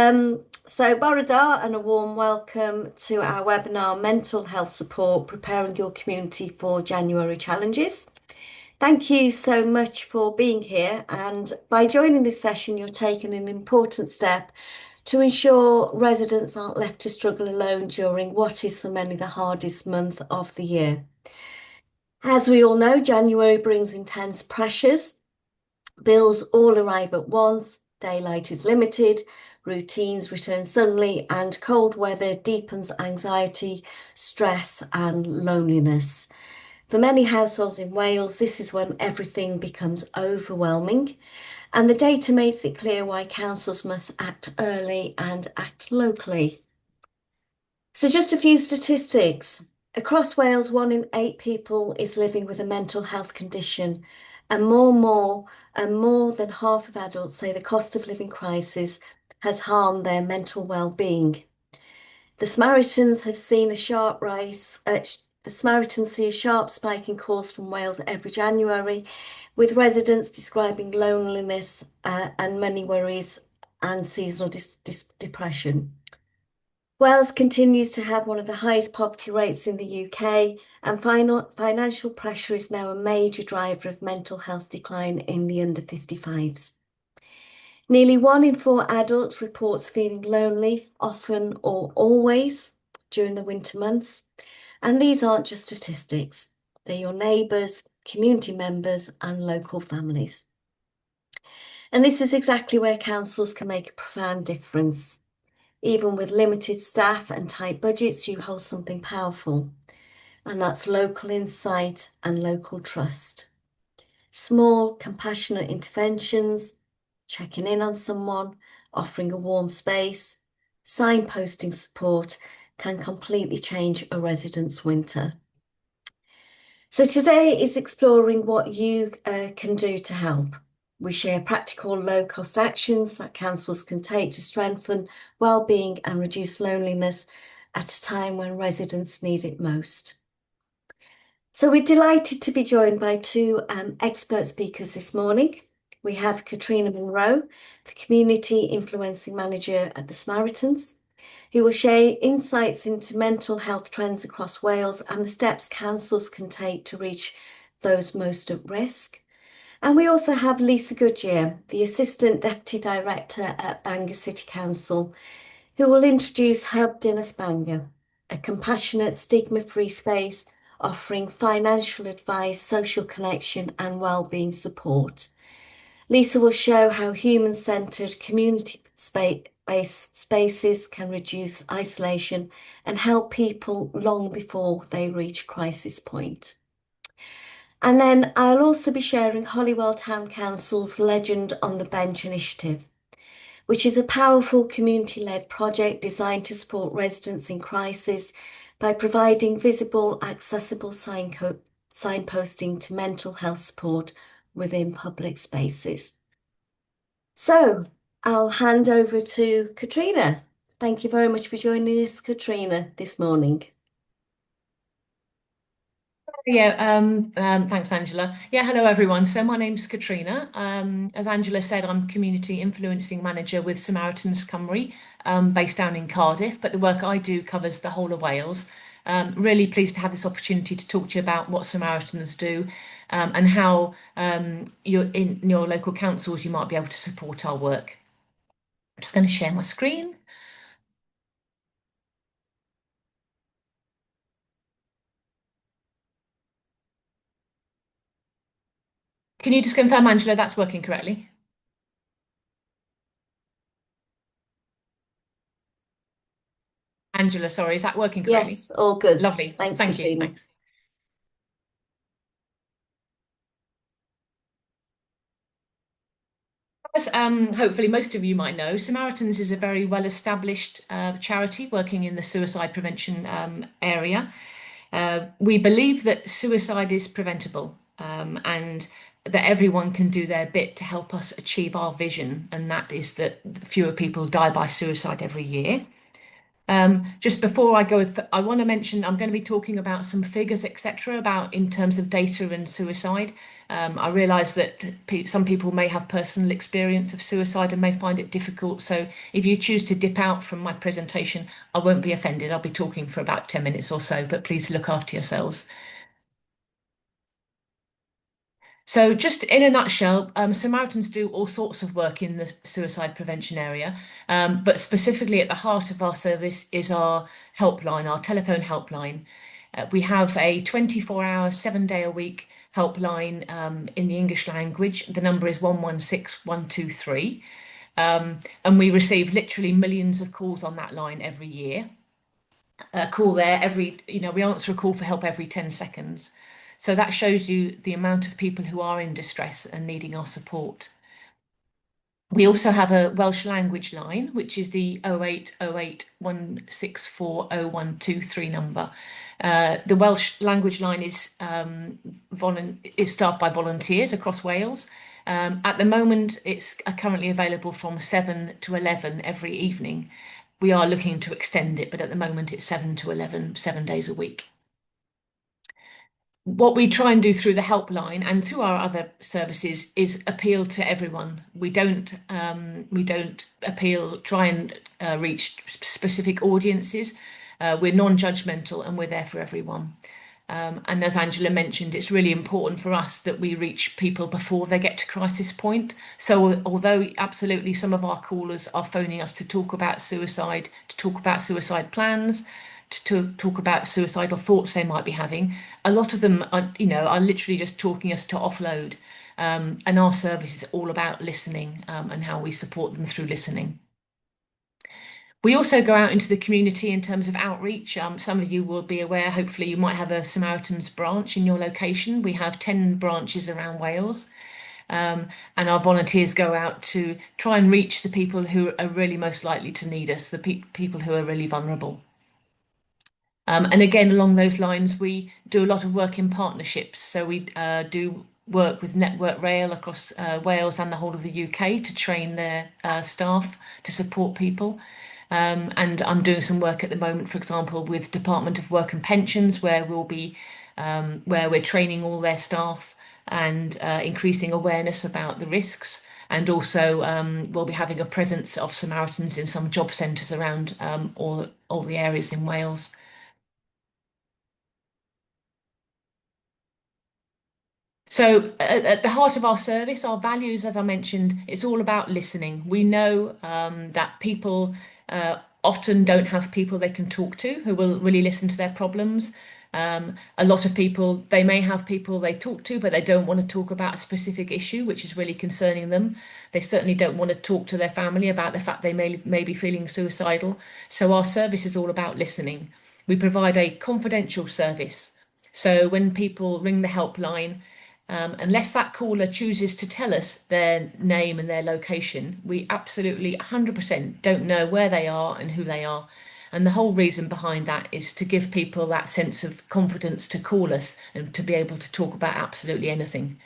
Borodar, and a warm welcome to our webinar, Mental Health Support, Preparing Your Community for January Challenges. Thank you so much for being here, and by joining this session, you're taking an important step to ensure residents aren't left to struggle alone during what is for many the hardest month of the year. As we all know, January brings intense pressures. Bills all arrive at once, daylight is limited, routines return suddenly, and cold weather deepens anxiety, stress, and loneliness. For many households in Wales, this is when everything becomes overwhelming, and the data makes it clear why councils must act early and act locally. So, just a few statistics. Across Wales, 1 in 8 people is living with a mental health condition, and more than half of adults say the cost of living crisis has harmed their mental well-being. The Samaritans have seen a sharp rise. The Samaritans see a sharp spike in calls from Wales every January, with residents describing loneliness and money worries and seasonal depression. Wales continues to have one of the highest poverty rates in the UK, and financial pressure is now a major driver of mental health decline in the under 55s. Nearly 1 in 4 adults reports feeling lonely, often or always, during the winter months. And these aren't just statistics, they're your neighbours, community members, and local families. And this is exactly where councils can make a profound difference. Even with limited staff and tight budgets, you hold something powerful, and that's local insight and local trust. Small, compassionate interventions, checking in on someone, offering a warm space, signposting support can completely change a resident's winter. So today is exploring what you can do to help. We share practical low-cost actions that councils can take to strengthen well-being and reduce loneliness at a time when residents need it most. So we're delighted to be joined by two expert speakers this morning. We have Katrina Monroe, the Community Influencing Manager at the Samaritans, who will share insights into mental health trends across Wales and the steps councils can take to reach those most at risk. And we also have Lisa Goodier, the Assistant Deputy Director at Bangor City Council, who will introduce Hwb Dinas Bangor, a compassionate, stigma-free space offering financial advice, social connection and wellbeing support. Lisa will show how human-centred, community-based spaces can reduce isolation and help people long before they reach crisis point. And then I'll also be sharing Holywell Town Council's Legend on the Bench initiative, which is a powerful community-led project designed to support residents in crisis by providing visible, accessible signposting to mental health support within public spaces. So I'll hand over to Katrina. Thank you very much for joining us, Katrina, this morning. Thanks, Angela. Hello, everyone. So my name's Katrina. As Angela said, I'm Community Influencing Manager with Samaritans Cymru, based down in Cardiff, but the work I do covers the whole of Wales. Really pleased to have this opportunity to talk to you about what Samaritans do and how you're in your local councils you might be able to support our work. I'm just going to share my screen. Can you just confirm, Angela, that's working correctly? Angela, sorry, is that working correctly? Yes, all good. Lovely. Thanks, Thank Katrina. you. Thanks. As hopefully most of you might know, Samaritans is a very well-established charity working in the suicide prevention area. We believe that suicide is preventable and that everyone can do their bit to help us achieve our vision, and that is that fewer people die by suicide every year. Just before I go, I want to mention I'm going to be talking about some figures, etc., about in terms of data and suicide. I realise that some people may have personal experience of suicide and may find it difficult. So if you choose to dip out from my presentation, I won't be offended. I'll be talking for about 10 minutes or so, but please look after yourselves. So, just in a nutshell, Samaritans do all sorts of work in the suicide prevention area, but specifically at the heart of our service is our helpline, our telephone helpline. We have a 24-hour, 7-day a week helpline in the English language. The number is 116123, and we receive literally millions of calls on that line every year. Call there we answer a call for help every 10 seconds. So that shows you the amount of people who are in distress and needing our support. We also have a Welsh language line, which is the 08081640123 number. The Welsh language line is staffed by volunteers across Wales. At the moment, it's currently available from 7 to 11 every evening. We are looking to extend it, but at the moment it's 7 to 11, 7 days a week. What we try and do through the helpline and through our other services is appeal to everyone. We don't try and reach specific audiences. We're non-judgmental and we're there for everyone. And as Angela mentioned, it's really important for us that we reach people before they get to crisis point. So although absolutely some of our callers are phoning us to talk about suicide, to talk about suicide plans, to talk about suicidal thoughts they might be having, a lot of them are literally just talking us to offload. And our service is all about listening, and how we support them through listening. We also go out into the community in terms of outreach. Some of you will be aware, hopefully, you might have a Samaritans branch in your location. We have 10 branches around Wales. And our volunteers go out to try and reach the people who are really most likely to need us, the people who are really vulnerable. And again, along those lines, we do a lot of work in partnerships. So we do work with Network Rail across Wales and the whole of the UK to train their staff to support people. And I'm doing some work at the moment, for example, with Department of Work and Pensions, where where we're training all their staff and increasing awareness about the risks. And also, we'll be having a presence of Samaritans in some job centres around all the areas in Wales. So, at the heart of our service, our values, as I mentioned, it's all about listening. We know that people often don't have people they can talk to who will really listen to their problems. A lot of people, they may have people they talk to, but they don't want to talk about a specific issue, which is really concerning them. They certainly don't want to talk to their family about the fact they may be feeling suicidal. So, our service is all about listening. We provide a confidential service. So, when people ring the helpline, unless that caller chooses to tell us their name and their location, we absolutely 100% don't know where they are and who they are. And the whole reason behind that is to give people that sense of confidence to call us and to be able to talk about absolutely anything.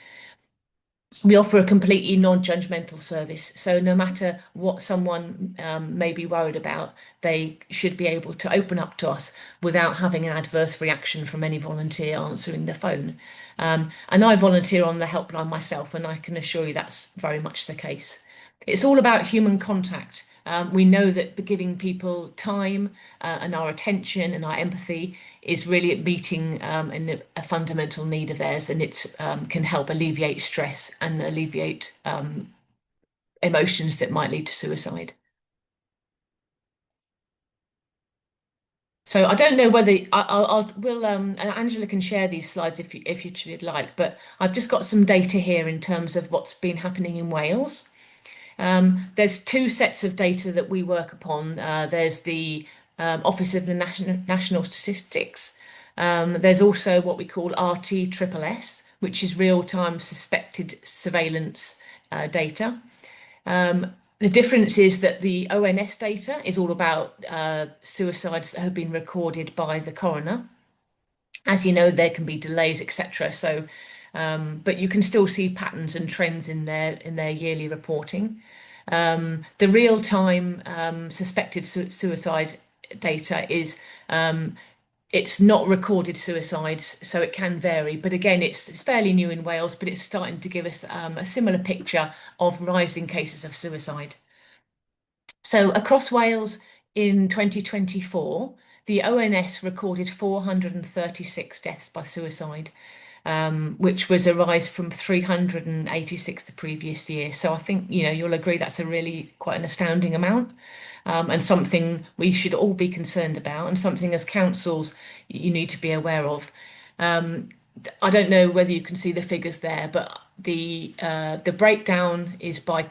We offer a completely non-judgmental service. So no matter what someone may be worried about, they should be able to open up to us without having an adverse reaction from any volunteer answering the phone. And I volunteer on the helpline myself, and I can assure you that's very much the case. It's all about human contact. We know that giving people time and our attention and our empathy is really meeting a fundamental need of theirs, and it can help alleviate stress and alleviate emotions that might lead to suicide. So I don't know whether will Angela can share these slides if you'd like, but I've just got some data here in terms of what's been happening in Wales. There's two sets of data that we work upon. There's the Office of the National Statistics. There's also what we call RTSSS, which is real-time suspected surveillance data. The difference is that the ONS data is all about suicides that have been recorded by the coroner. As you know, there can be delays, etc. So, but you can still see patterns and trends in their yearly reporting. The real-time suspected suicide data is it's not recorded suicides, so it can vary. But again, it's fairly new in Wales, but it's starting to give us a similar picture of rising cases of suicide. So across Wales in 2024, the ONS recorded 436 deaths by suicide, which was a rise from 386 the previous year. So I think, you'll agree that's a really quite an astounding amount, and something we should all be concerned about, and something as councils you need to be aware of. I don't know whether you can see the figures there, but the breakdown is by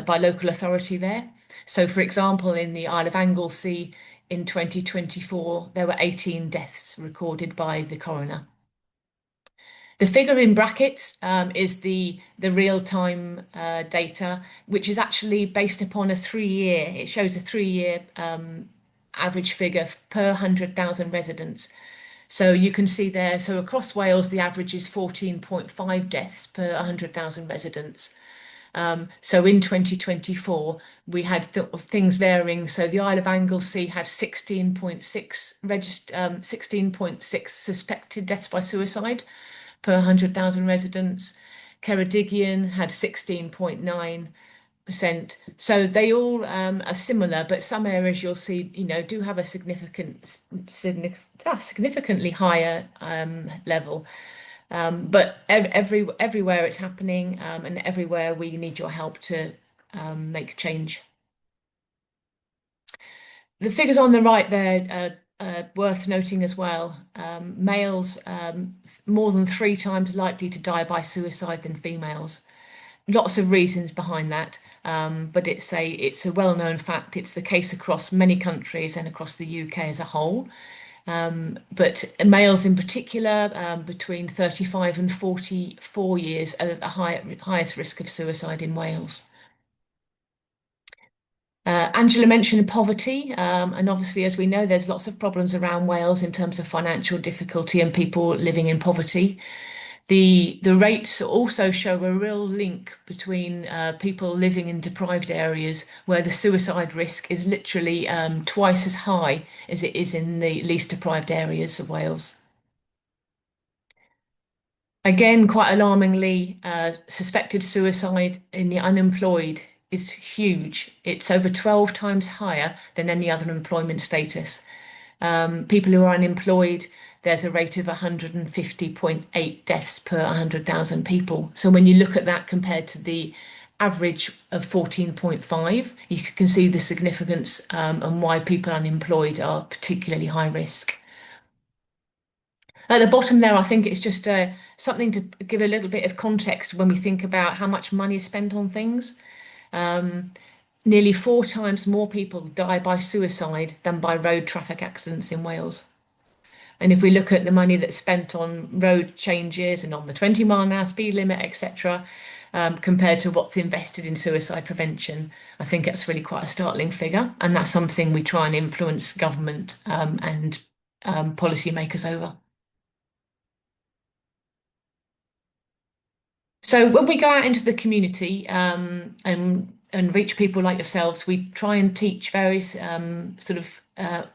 local authority there. So, for example, in the Isle of Anglesey in 2024, there were 18 deaths recorded by the coroner. The figure in brackets is the real-time data, which is actually based upon a 3-year. It shows a 3-year average figure per 100,000 residents. So you can see there, so across Wales, the average is 14.5 deaths per 100,000 residents. So in 2024, we had things varying. So the Isle of Anglesey had 16.6 suspected deaths by suicide per 100,000 residents. Ceredigion had 16.9%. So they all are similar, but some areas you'll see, do have a significantly higher level. But everywhere it's happening, and everywhere we need your help to make change. The figures on the right there worth noting as well. Males more than 3 times likely to die by suicide than females. Lots of reasons behind that, but it's a well-known fact. It's the case across many countries and across the UK as a whole. But males in particular, between 35 and 44 years, are at the highest risk of suicide in Wales. Angela mentioned poverty, and obviously, as we know, there's lots of problems around Wales in terms of financial difficulty and people living in poverty. The rates also show a real link between people living in deprived areas where the suicide risk is literally twice as high as it is in the least deprived areas of Wales. Again, quite alarmingly, suspected suicide in the unemployed is huge. It's over 12 times higher than any other employment status. People who are unemployed, there's a rate of 150.8 deaths per 100,000 people. So when you look at that compared to the average of 14.5, you can see the significance, and why people unemployed are particularly high risk. At the bottom there, I think it's just something to give a little bit of context when we think about how much money is spent on things. Nearly 4 times more people die by suicide than by road traffic accidents in Wales. And if we look at the money that's spent on road changes and on the 20-mile-an-hour speed limit, etc., compared to what's invested in suicide prevention, I think that's really quite a startling figure. And that's something we try and influence government and policymakers over. So when we go out into the community and reach people like yourselves, we try and teach various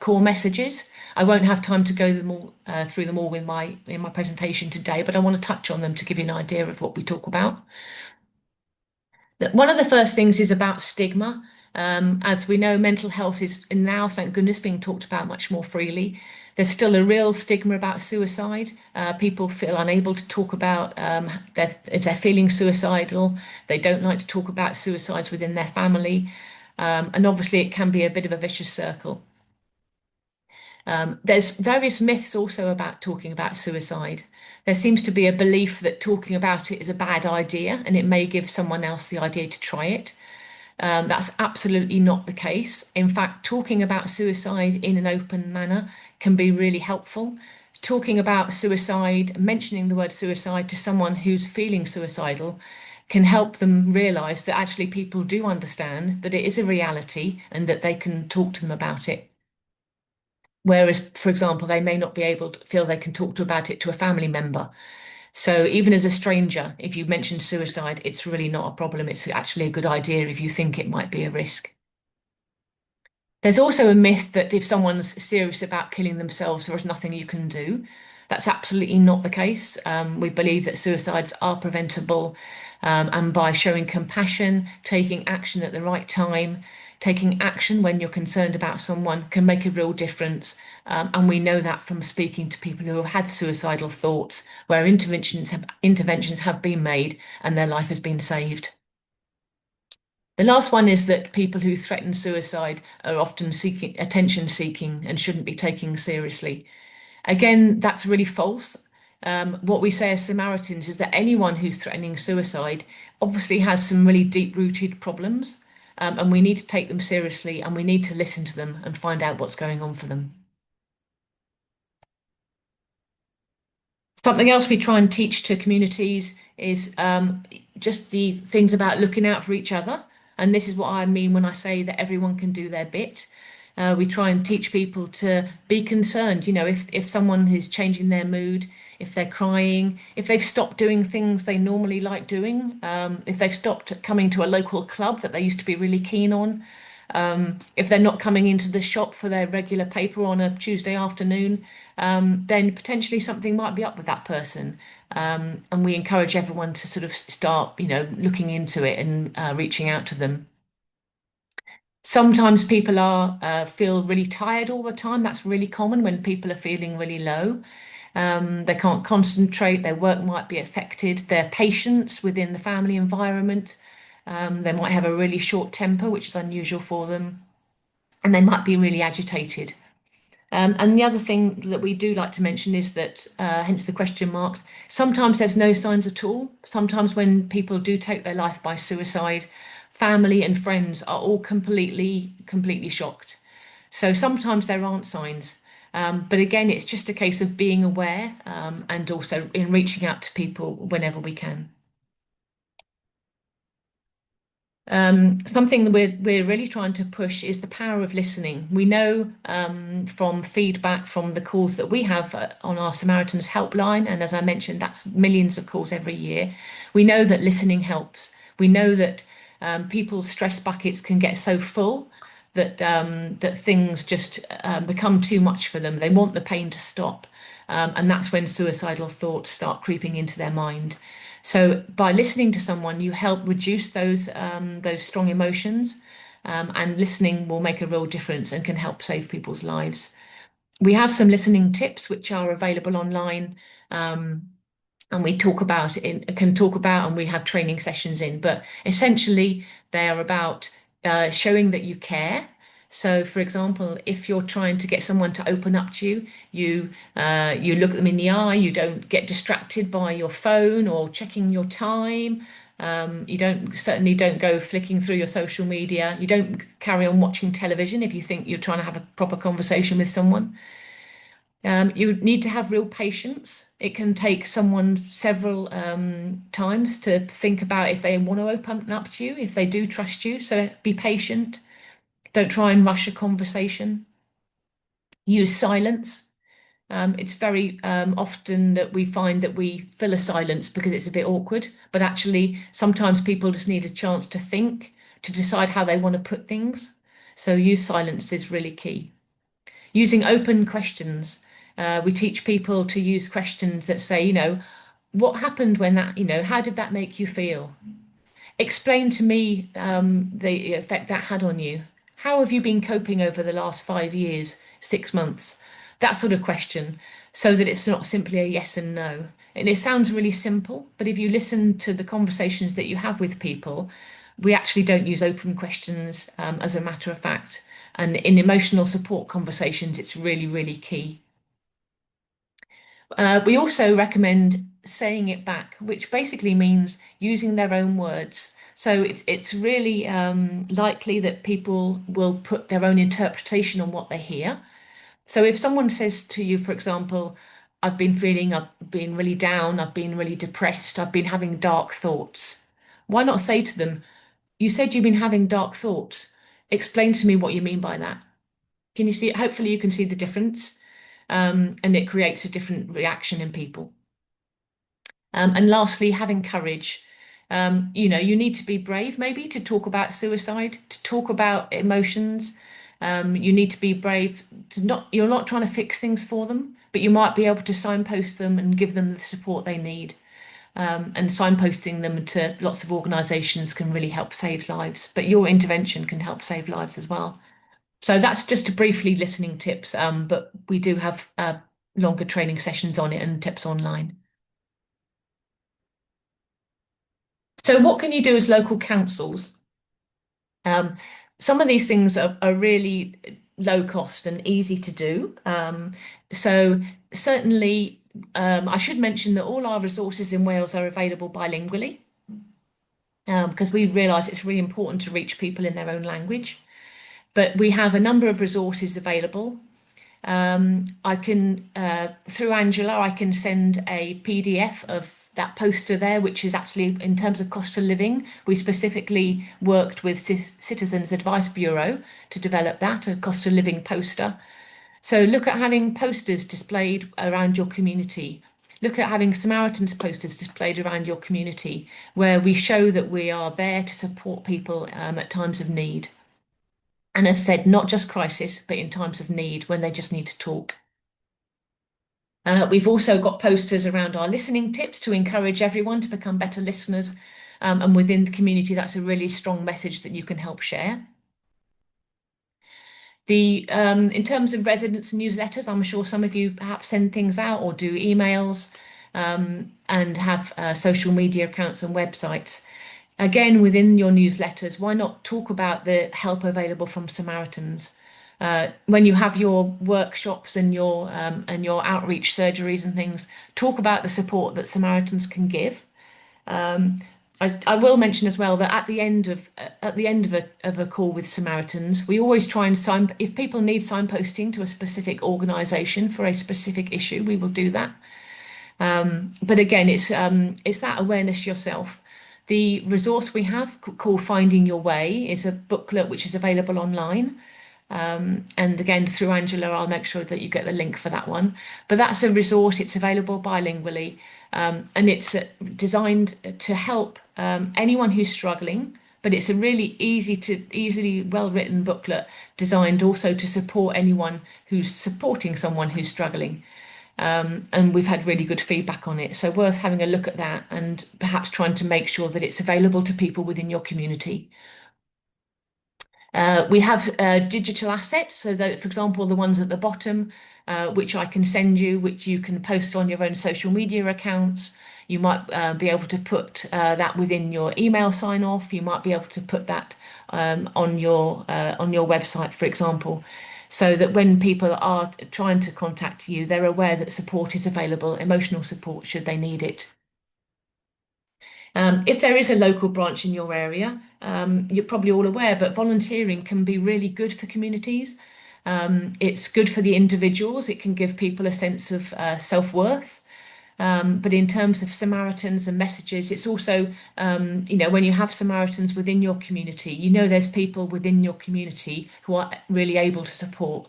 core messages. I won't have time to go through them all in my presentation today, but I want to touch on them to give you an idea of what we talk about. One of the first things is about stigma. As we know, mental health is now, thank goodness, being talked about much more freely. There's still a real stigma about suicide. People feel unable to talk about if they're feeling suicidal. They don't like to talk about suicides within their family. And obviously, it can be a bit of a vicious circle. There's various myths also about talking about suicide. There seems to be a belief that talking about it is a bad idea and it may give someone else the idea to try it. That's absolutely not the case. In fact, talking about suicide in an open manner can be really helpful. Talking about suicide, mentioning the word suicide to someone who's feeling suicidal can help them realise that actually people do understand that it is a reality and that they can talk to them about it. Whereas, for example, they may not be able to feel they can talk about it to a family member. So even as a stranger, if you mention suicide, it's really not a problem. It's actually a good idea if you think it might be a risk. There's also a myth that if someone's serious about killing themselves, there is nothing you can do. That's absolutely not the case. We believe that suicides are preventable, and by showing compassion, taking action at the right time, taking action when you're concerned about someone can make a real difference. And we know that from speaking to people who have had suicidal thoughts, where interventions have been made and their life has been saved. The last one is that people who threaten suicide are often seeking attention seeking and shouldn't be taken seriously. Again, that's really false. What we say as Samaritans is that anyone who's threatening suicide obviously has some really deep-rooted problems, and we need to take them seriously and we need to listen to them and find out what's going on for them. Something else we try and teach to communities is just the things about looking out for each other. And this is what I mean when I say that everyone can do their bit. We try and teach people to be concerned. If someone is changing their mood, if they're crying, if they've stopped doing things they normally like doing, if they've stopped coming to a local club that they used to be really keen on, if they're not coming into the shop for their regular paper on a Tuesday afternoon, then potentially something might be up with that person. And we encourage everyone to sort of start, looking into it and reaching out to them. Sometimes people are feel really tired all the time. That's really common when people are feeling really low. They can't concentrate, their work might be affected, their patience within the family environment. They might have a really short temper, which is unusual for them, and they might be really agitated. And the other thing that we do like to mention is that, hence the question marks, sometimes there's no signs at all. Sometimes when people do take their life by suicide, family and friends are all completely shocked. So sometimes there aren't signs. But again, it's just a case of being aware, and also in reaching out to people whenever we can. Something that we're really trying to push is the power of listening. We know from feedback from the calls that we have on our Samaritans helpline, and as I mentioned, that's millions of calls every year. We know that listening helps. We know that people's stress buckets can get so full that things just become too much for them. They want the pain to stop, and that's when suicidal thoughts start creeping into their mind. So by listening to someone, you help reduce those strong emotions, and listening will make a real difference and can help save people's lives. We have some listening tips which are available online. And we talk about it, can talk about, and we have training sessions in, but essentially they are about showing that you care. So, for example, if you're trying to get someone to open up to you, you look at them in the eye. You don't get distracted by your phone or checking your time. You certainly don't go flicking through your social media. You don't carry on watching television if you think you're trying to have a proper conversation with someone. You need to have real patience. It can take someone several times to think about if they want to open up to you, if they do trust you. So be patient. Don't try and rush a conversation. Use silence. It's very often that we find that we fill a silence because it's a bit awkward, but actually sometimes people just need a chance to think, to decide how they want to put things. So use silence is really key. Using open questions. We teach people to use questions that say, what happened when that, how did that make you feel? Explain to me the effect that had on you. How have you been coping over the last 5 years, 6 months? That sort of question, so that it's not simply a yes and no. And it sounds really simple, but if you listen to the conversations that you have with people, we actually don't use open questions, as a matter of fact. And in emotional support conversations, it's really, really key. We also recommend saying it back, which basically means using their own words. So it's really likely that people will put their own interpretation on what they hear. So if someone says to you, for example, I've been really down, I've been really depressed, I've been having dark thoughts, why not say to them, you said you've been having dark thoughts. Explain to me what you mean by that. Can you see? Hopefully, you can see the difference, and it creates a different reaction in people. And lastly, having courage. You need to be brave, maybe, to talk about suicide, to talk about emotions. You need to be brave to not, you're not trying to fix things for them, but you might be able to signpost them and give them the support they need. And signposting them to lots of organisations can really help save lives, but your intervention can help save lives as well. So that's just a briefly listening tips, but we do have longer training sessions on it and tips online. So what can you do as local councils? Um, some of these things are really low cost and easy to do. So certainly, I should mention that all our resources in Wales are available bilingually, because we realise it's really important to reach people in their own language. But we have a number of resources available. I can, through Angela, I can send a PDF of that poster there, which is actually in terms of cost of living. We specifically worked with Citizens Advice Bureau to develop that, a cost of living poster. So look at having posters displayed around your community. Look at having Samaritans posters displayed around your community, where we show that we are there to support people at times of need. And as said, not just crisis, but in times of need when they just need to talk. We've also got posters around our listening tips to encourage everyone to become better listeners. And within the community, that's a really strong message that you can help share. In terms of residents' newsletters, I'm sure some of you perhaps send things out or do emails, and have social media accounts and websites. Again, within your newsletters, why not talk about the help available from Samaritans? When you have your workshops and your outreach surgeries and things, talk about the support that Samaritans can give. I will mention as well that at the end of a call with Samaritans, we always try and sign if people need signposting to a specific organisation for a specific issue, we will do that. But again, it's that awareness yourself. The resource we have called Finding Your Way is a booklet which is available online. And again, through Angela, I'll make sure that you get the link for that one. But that's a resource, it's available bilingually, and it's designed to help anyone who's struggling. But it's a really easily well-written booklet designed also to support anyone who's supporting someone who's struggling. And we've had really good feedback on it. So worth having a look at that and perhaps trying to make sure that it's available to people within your community. We have digital assets, so that, for example, the ones at the bottom, which I can send you, which you can post on your own social media accounts. You might be able to put that within your email sign off. You might be able to put that on your website, for example, so that when people are trying to contact you, they're aware that support is available, emotional support should they need it. If there is a local branch in your area, you're probably all aware, but volunteering can be really good for communities. It's good for the individuals. It can give people a sense of self-worth. But in terms of Samaritans and messages, it's also, when you have Samaritans within your community, there's people within your community who are really able to support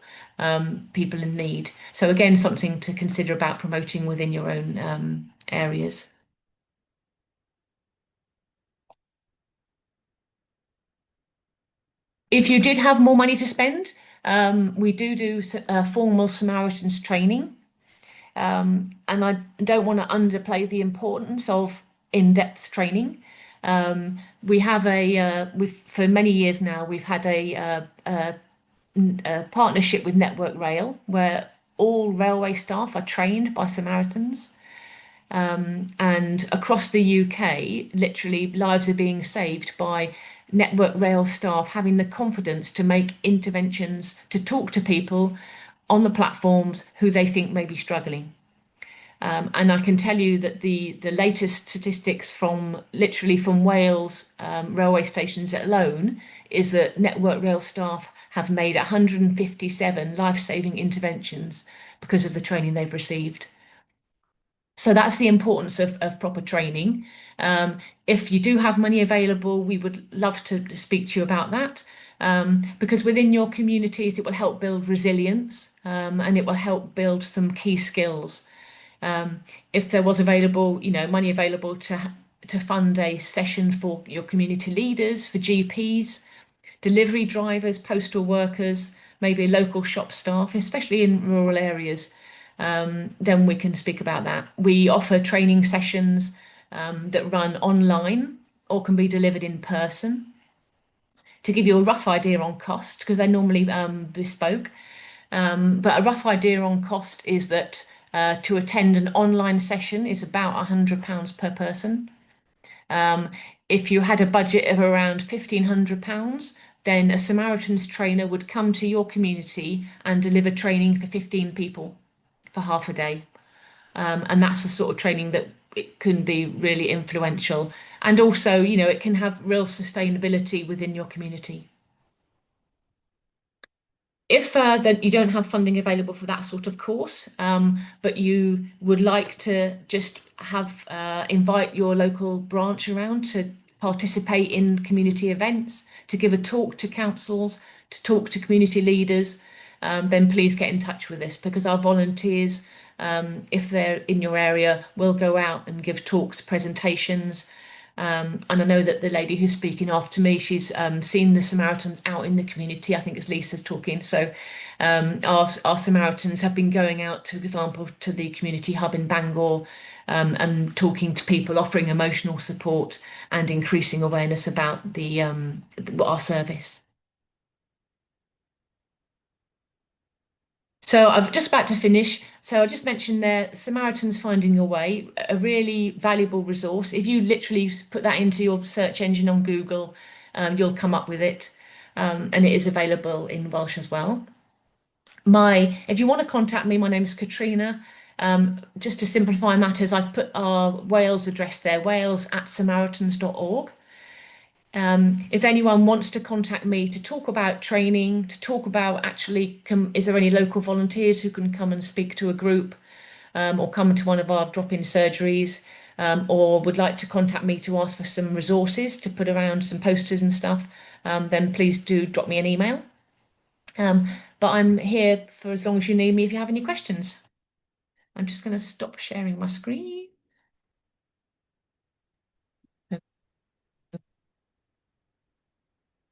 people in need. So again, something to consider about promoting within your own areas. If you did have more money to spend, we do formal Samaritans training. And I don't want to underplay the importance of in-depth training. We have for many years now, we've had a partnership with Network Rail where all railway staff are trained by Samaritans. And across the UK, literally lives are being saved by Network Rail staff having the confidence to make interventions, to talk to people on the platforms who they think may be struggling. And I can tell you that the latest statistics from literally from Wales railway stations alone is that Network Rail staff have made 157 life-saving interventions because of the training they've received. So that's the importance of proper training. If you do have money available, we would love to speak to you about that, because within your communities, it will help build resilience, and it will help build some key skills. If there was available, money available to fund a session for your community leaders, for GPs, delivery drivers, postal workers, maybe local shop staff, especially in rural areas, then we can speak about that. We offer training sessions that run online or can be delivered in person. To give you a rough idea on cost, because they're normally bespoke, but a rough idea on cost is that to attend an online session is about £100 per person. Um, if you had a budget of around £1,500, then a Samaritans trainer would come to your community and deliver training for 15 people for half a day. And that's the sort of training that it can be really influential. And also, it can have real sustainability within your community. If then you don't have funding available for that sort of course, but you would like to just have invite your local branch around to participate in community events, to give a talk to councils, to talk to community leaders, then please get in touch with us because our volunteers, if they're in your area, will go out and give talks, presentations. And I know that the lady who's speaking after me, she's seen the Samaritans out in the community. I think it's Lisa's talking. So our Samaritans have been going out, for example, to the community hub in Bangor and talking to people, offering emotional support and increasing awareness about our service. So I'm just about to finish. So I just mentioned there, Samaritans Finding Your Way, a really valuable resource. If you literally put that into your search engine on Google, you'll come up with it. And it is available in Welsh as well. If you want to contact me, my name is Katrina. Just to simplify matters, I've put our Wales address there, wales@samaritans.org. If anyone wants to contact me to talk about training, to talk about actually, is there any local volunteers who can come and speak to a group or come to one of our drop-in surgeries, or would like to contact me to ask for some resources to put around some posters and stuff, then please do drop me an email. But I'm here for as long as you need me if you have any questions. I'm just going to stop sharing my screen.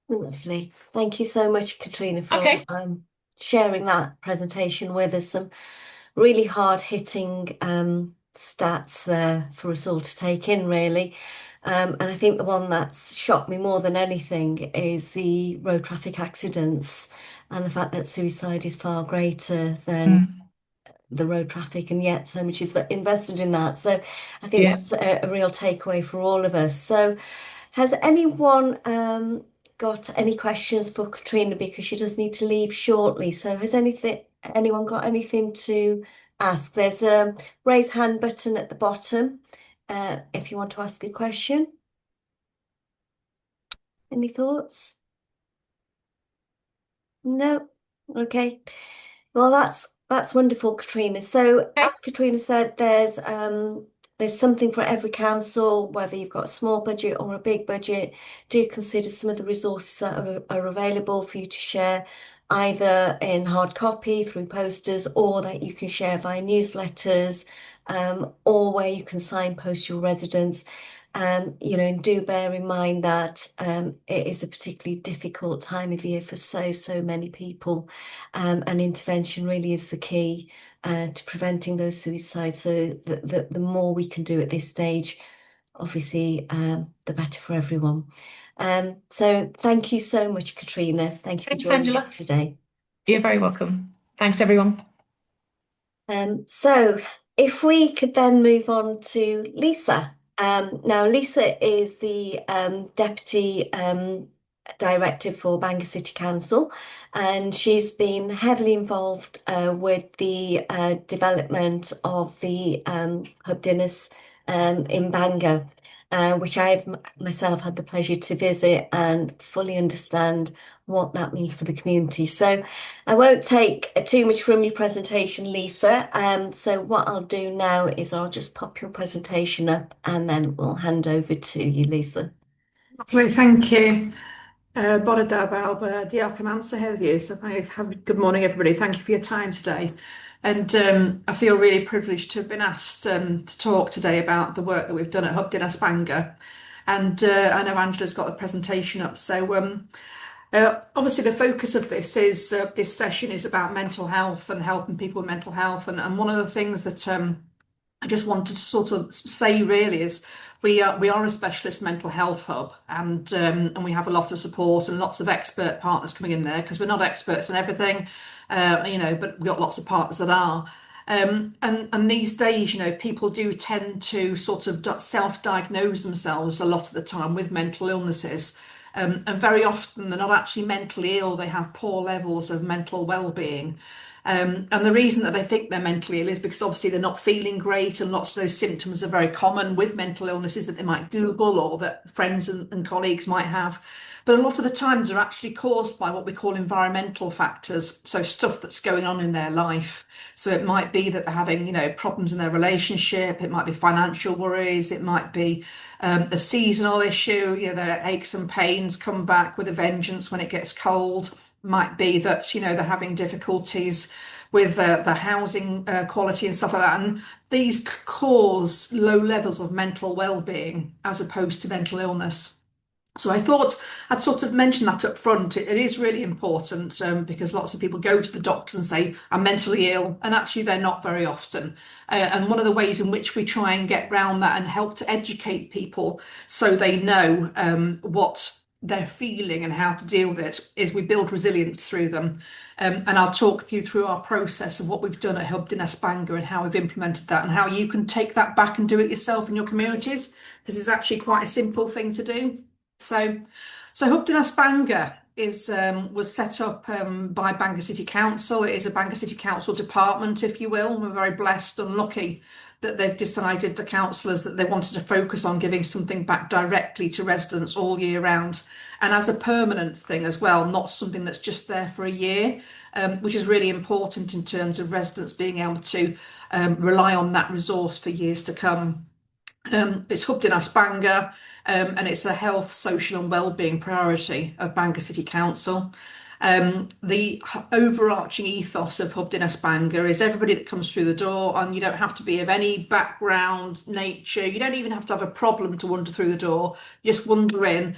Lovely. Thank you so much, Katrina, for Okay. sharing that presentation with us. Some really hard-hitting stats there for us all to take in, really. And I think the one that's shocked me more than anything is the road traffic accidents and the fact that suicide is far greater than Mm. the road traffic, and yet so much is invested in that. So I think Yeah. that's a real takeaway for all of us. So has anyone got any questions for Katrina because she does need to leave shortly? So has anyone got anything to ask? There's a raise hand button at the bottom if you want to ask a question. Any thoughts? No. Okay. Well, that's wonderful, Katrina. So, Okay. as Katrina said, there's something for every council, whether you've got a small budget or a big budget. Do consider some of the resources that are available for you to share, either in hard copy through posters, or that you can share via newsletters, or where you can signpost your residents. And do bear in mind that it is a particularly difficult time of year for so many people, and intervention really is the key to preventing those suicides. So the more we can do at this stage, obviously, the better for everyone. So thank you so much, Katrina. Thank you for Thanks, joining Angela. us today. You're very welcome. Thanks, everyone. So if we could then move on to Lisa. Now, Lisa is the Deputy Director for Bangor City Council, and she's been heavily involved with the development of the Hwb Dinas in Bangor, which I've myself had the pleasure to visit and fully understand what that means for the community. So I won't take too much from your presentation, Lisa. So what I'll do now is I'll just pop your presentation up and then we'll hand over to you, Lisa. Lovely, thank you. Bore da bawb, diolch am amser heddiw. Good morning, everybody. Thank you for your time today. And I feel really privileged to have been asked to talk today about the work that we've done at Hwb Dinas Bangor. And I know Angela's got the presentation up. So Obviously, the focus of this session is about mental health and helping people with mental health. And one of the things that I just wanted to sort of say really is we are a specialist mental health hub, and we have a lot of support and lots of expert partners coming in there because we're not experts in everything, but we've got lots of partners that are. And these days, people do tend to sort of self-diagnose themselves a lot of the time with mental illnesses. And very often they're not actually mentally ill, they have poor levels of mental well-being. And the reason that they think they're mentally ill is because obviously they're not feeling great, and lots of those symptoms are very common with mental illnesses that they might Google or that friends and colleagues might have. But a lot of the times they're actually caused by what we call environmental factors, so stuff that's going on in their life. So it might be that they're having, problems in their relationship, it might be financial worries, it might be a seasonal issue, their aches and pains come back with a vengeance when it gets cold. Might be that they're having difficulties with the housing quality and stuff like that, and these cause low levels of mental well-being as opposed to mental illness. So I thought I'd sort of mention that up front. It is really important because lots of people go to the doctors and say, I'm mentally ill, and actually they're not very often. And one of the ways in which we try and get round that and help to educate people so they know what they're feeling and how to deal with it is we build resilience through them. And I'll talk you through our process of what we've done at Hwb Dinas Bangor and how we've implemented that and how you can take that back and do it yourself in your communities, because it's actually quite a simple thing to do. So Hwb Dinas Bangor was set up by Bangor City Council. It is a Bangor City Council department, if you will. We're very blessed and lucky that they've decided, the councillors, that they wanted to focus on giving something back directly to residents all year round, and as a permanent thing as well, not something that's just there for a year, which is really important in terms of residents being able to rely on that resource for years to come. It's Hwb Dinas Bangor, and it's a health, social and wellbeing priority of Bangor City Council. The overarching ethos of Hwb Dinas Bangor is everybody that comes through the door, and you don't have to be of any background, nature, you don't even have to have a problem to wander through the door, just wander in,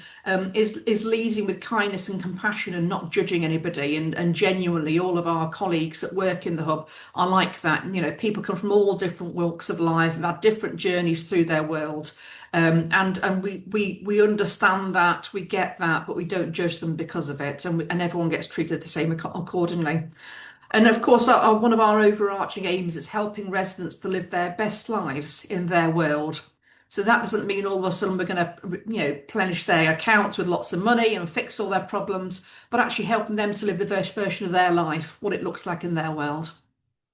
is leading with kindness and compassion and not judging anybody. And genuinely all of our colleagues that work in the hub are like that. People come from all different walks of life and have different journeys through their world. And we understand that, we get that, but we don't judge them because of it, and everyone gets treated the same accordingly. And of course, one of our overarching aims is helping residents to live their best lives in their world. So that doesn't mean all of a sudden we're going to, plenish their accounts with lots of money and fix all their problems, but actually helping them to live the best version of their life, what it looks like in their world.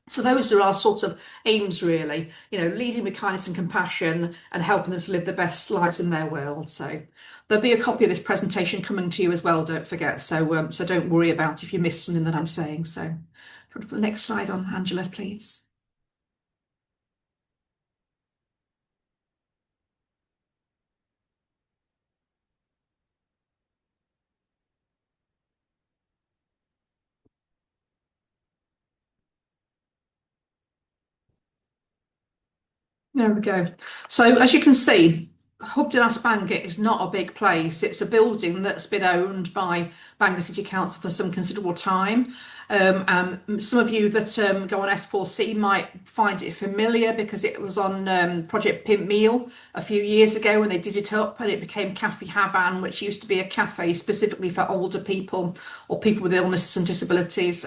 So those are our sort of aims, really, leading with kindness and compassion and helping them to live the best lives in their world. So there'll be a copy of this presentation coming to you as well, don't forget. So don't worry about if you miss something that I'm saying. So put the next slide on, Angela, please. There we go. So as you can see, Hwb Dinas Bangor is not a big place. It's a building that's been owned by Bangor City Council for some considerable time. And some of you that go on S4C might find it familiar because it was on Project Pimp Meal a few years ago when they did it up, and it became Cafe Havan, which used to be a cafe specifically for older people or people with illnesses and disabilities.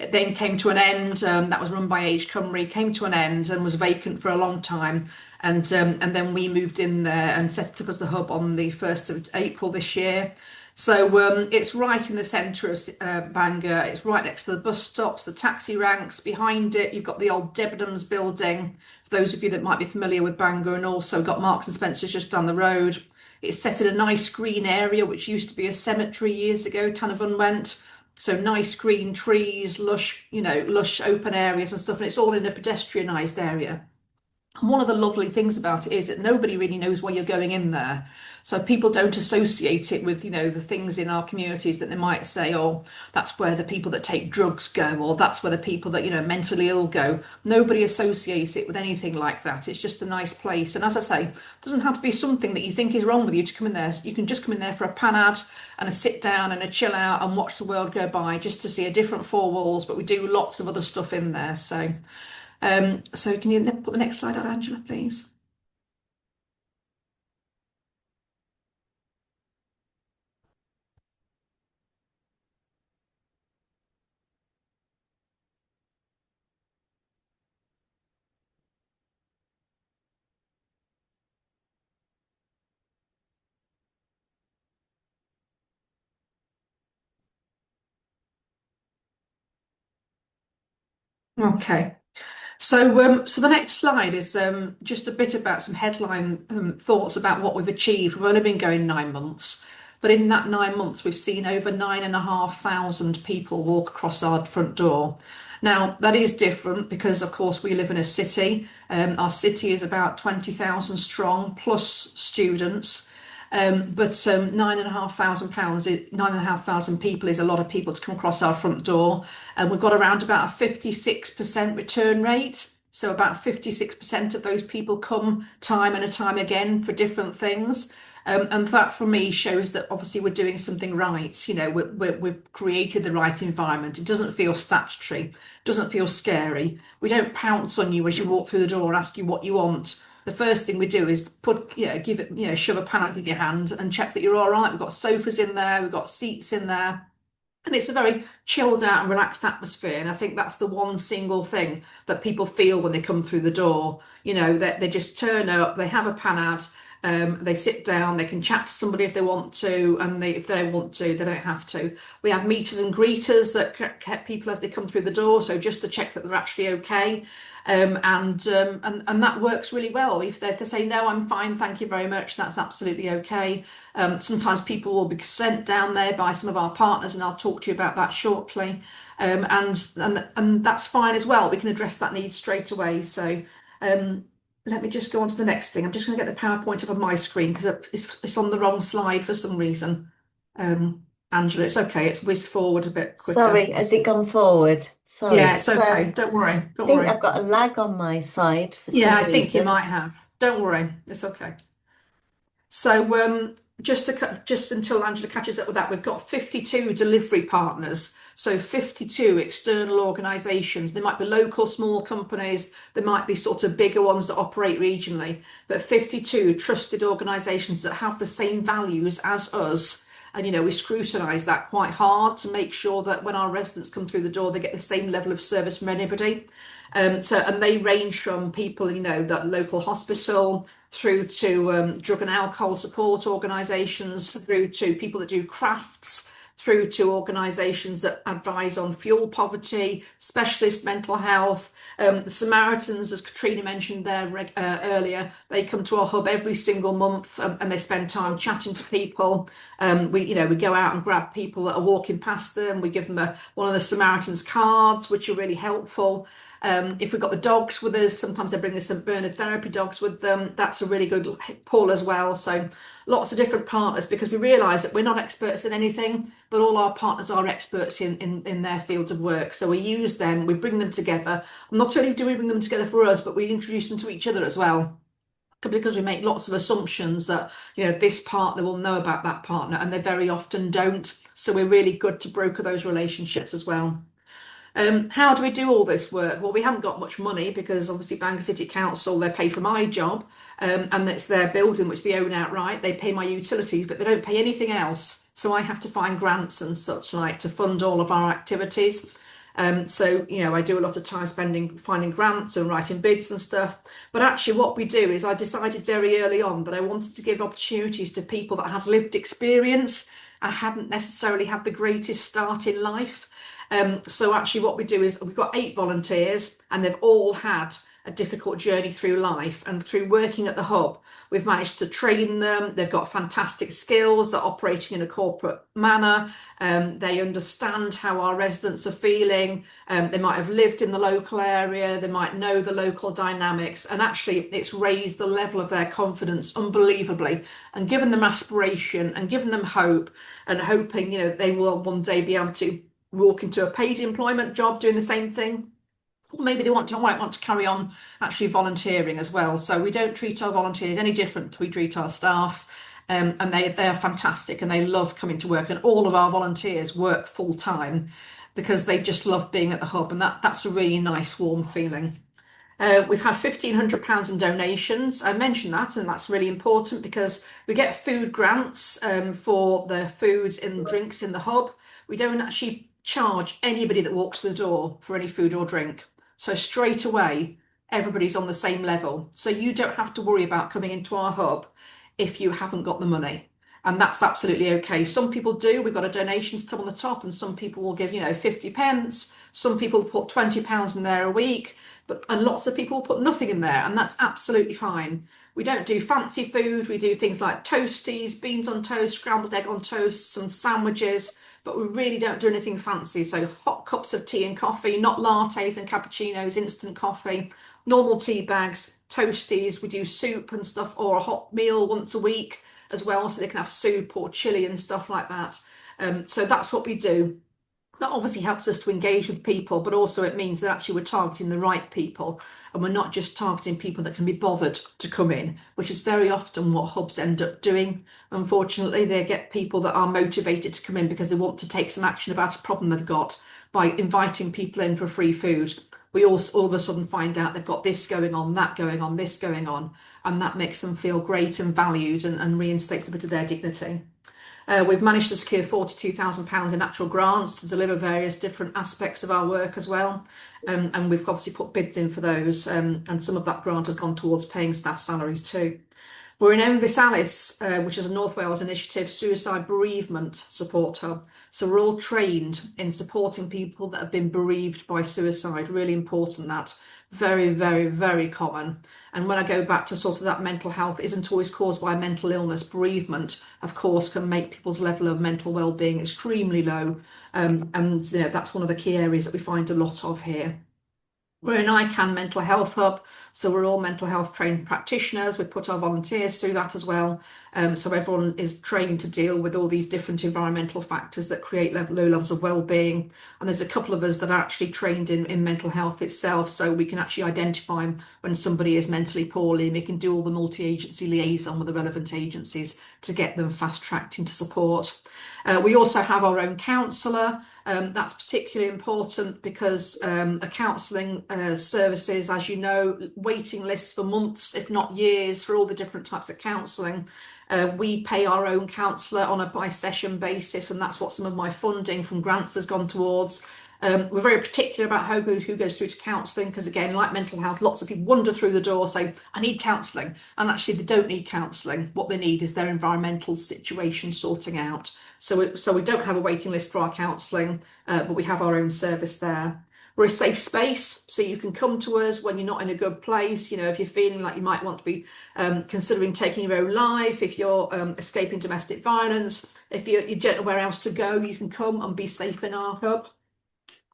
It then came to an end. That was run by Age Cymru, came to an end and was vacant for a long time. And then we moved in there and set it up as the hub on the 1st of April this year. So it's right in the centre of Bangor. It's right next to the bus stops, the taxi ranks. Behind it, you've got the old Debenhams building, for those of you that might be familiar with Bangor, and also got Marks and Spencer's just down the road. It's set in a nice green area, which used to be a cemetery years ago, Tanavon went. So nice green trees, lush, lush open areas and stuff, and it's all in a pedestrianised area. And one of the lovely things about it is that nobody really knows why you're going in there. So people don't associate it with, the things in our communities that they might say, oh, that's where the people that take drugs go, or that's where the people that, mentally ill go. Nobody associates it with anything like that. It's just a nice place. And as I say, it doesn't have to be something that you think is wrong with you to come in there. You can just come in there for a panad and a sit down and a chill out and watch the world go by, just to see a different four walls. But we do lots of other stuff in there. So can you put the next slide on, Angela, please? Okay. So the next slide is just a bit about some headline thoughts about what we've achieved. We've only been going 9 months, but in that 9 months, we've seen over 9,500 people walk across our front door. Now, that is different because, of course, we live in a city. Our city is about 20,000 strong plus students. But £9,500, 9,500 people is a lot of people to come across our front door. And we've got around about a 56% return rate. So about 56% of those people come time and a time again for different things. And that for me shows that obviously we're doing something right. We've created the right environment. It doesn't feel statutory, doesn't feel scary. We don't pounce on you as you walk through the door and ask you what you want. The first thing we do is shove a pan out in your hand and check that you're all right. We've got sofas in there, we've got seats in there, and it's a very chilled out and relaxed atmosphere. And I think that's the one single thing that people feel when they come through the door. That they just turn up, they have a panad, they sit down, they can chat to somebody if they want to, and if they don't want to, they don't have to. We have meeters and greeters that get people as they come through the door, so just to check that they're actually okay. And that works really well. If they say no, I'm fine, thank you very much, that's absolutely okay. Sometimes people will be sent down there by some of our partners, and I'll talk to you about that shortly. And that's fine as well. We can address that need straight away. So let me just go on to the next thing. I'm just going to get the PowerPoint up on my screen because it's on the wrong slide for some reason. Angela, it's okay. It's whizzed forward a bit quicker. Sorry, has it gone forward? Sorry. Yeah, it's okay. Don't worry. I think I've got a lag on my side for some Yeah, I reason. think you might have. Don't worry. It's okay. So just until Angela catches up with that, we've got 52 delivery partners. So 52 external organisations. They might be local small companies, there might be sort of bigger ones that operate regionally, but 52 trusted organisations that have the same values as us. And we scrutinise that quite hard to make sure that when our residents come through the door, they get the same level of service from anybody. And they range from people, that local hospital, through to drug and alcohol support organisations, through to people that do crafts, through to organisations that advise on fuel poverty, specialist mental health. The Samaritans, as Katrina mentioned there earlier, they come to our hub every single month, and they spend time chatting to people. We go out and grab people that are walking past them. We give them one of the Samaritans cards, which are really helpful. If we've got the dogs with us, sometimes they bring the St Bernard therapy dogs with them. That's a really good pull as well. So lots of different partners, because we realise that we're not experts in anything, but all our partners are experts in their fields of work. So we use them, we bring them together. Not only do we bring them together for us, but we introduce them to each other as well, because we make lots of assumptions that this partner will know about that partner, and they very often don't. So we're really good to broker those relationships as well. How do we do all this work? Well, we haven't got much money because obviously Bangor City Council, they pay for my job, and it's their building which they own outright. They pay my utilities, but they don't pay anything else. So I have to find grants and such like to fund all of our activities. So I do a lot of time finding grants and writing bids and stuff. But actually what we do is I decided very early on that I wanted to give opportunities to people that have lived experience and hadn't necessarily had the greatest start in life. So actually what we do is we've got 8 volunteers, and they've all had a difficult journey through life. And through working at the hub, we've managed to train them. They've got fantastic skills. They're operating in a corporate manner. They understand how our residents are feeling. They might have lived in the local area. They might know the local dynamics. And actually, it's raised the level of their confidence unbelievably and given them aspiration and given them hope and hoping, they will one day be able to walk into a paid employment job doing the same thing. Or maybe they might want to carry on actually volunteering as well. So we don't treat our volunteers any different to we treat our staff. And they are fantastic and they love coming to work. And all of our volunteers work full time because they just love being at the hub. And that's a really nice, warm feeling. We've had £1,500 in donations. I mentioned that, and that's really important because we get food grants for the foods and drinks in the hub. We don't actually charge anybody that walks through the door for any food or drink. So straight away, everybody's on the same level. So you don't have to worry about coming into our hub if you haven't got the money. And that's absolutely okay. Some people do. We've got a donations tab on the top, and some people will give, 50 pence. Some people put £20 in there a week, and lots of people put nothing in there, and that's absolutely fine. We don't do fancy food. We do things like toasties, beans on toast, scrambled egg on toast, some sandwiches, but we really don't do anything fancy. So hot cups of tea and coffee, not lattes and cappuccinos, instant coffee, normal tea bags, toasties. We do soup and stuff, or a hot meal once a week as well, so they can have soup or chili and stuff like that. So that's what we do. That obviously helps us to engage with people, but also it means that actually we're targeting the right people and we're not just targeting people that can be bothered to come in, which is very often what hubs end up doing. Unfortunately, they get people that are motivated to come in because they want to take some action about a problem they've got by inviting people in for free food. We all of a sudden find out they've got this going on, that going on, this going on, and that makes them feel great and valued and reinstates a bit of their dignity. We've managed to secure £42,000 in actual grants to deliver various different aspects of our work as well. And we've obviously put bids in for those, and some of that grant has gone towards paying staff salaries too. We're in Alice, which is a North Wales initiative suicide bereavement support hub. So we're all trained in supporting people that have been bereaved by suicide. Really important that. Very, very, very common. And when I go back to sort of that mental health isn't always caused by mental illness, bereavement, of course, can make people's level of mental well-being extremely low. And that's one of the key areas that we find a lot of here. We're an ICANN mental health hub, so we're all mental health trained practitioners. We put our volunteers through that as well. So everyone is trained to deal with all these different environmental factors that create low levels of well-being. And there's a couple of us that are actually trained in mental health itself, so we can actually identify when somebody is mentally poorly, and we can do all the multi-agency liaison with the relevant agencies to get them fast-tracked into support. We also have our own counsellor. That's particularly important because a counselling services, as you know, waiting lists for months, if not years, for all the different types of counselling. We pay our own counsellor on a by-session basis, and that's what some of my funding from grants has gone towards. We're very particular about who goes through to counselling because, again, like mental health, lots of people wander through the door, say, I need counselling, and actually they don't need counselling. What they need is their environmental situation sorting out. So we don't have a waiting list for our counselling, but we have our own service there. We're a safe space, so you can come to us when you're not in a good place. If you're feeling like you might want to be considering taking your own life, if you're escaping domestic violence, if you don't know where else to go, you can come and be safe in our hub.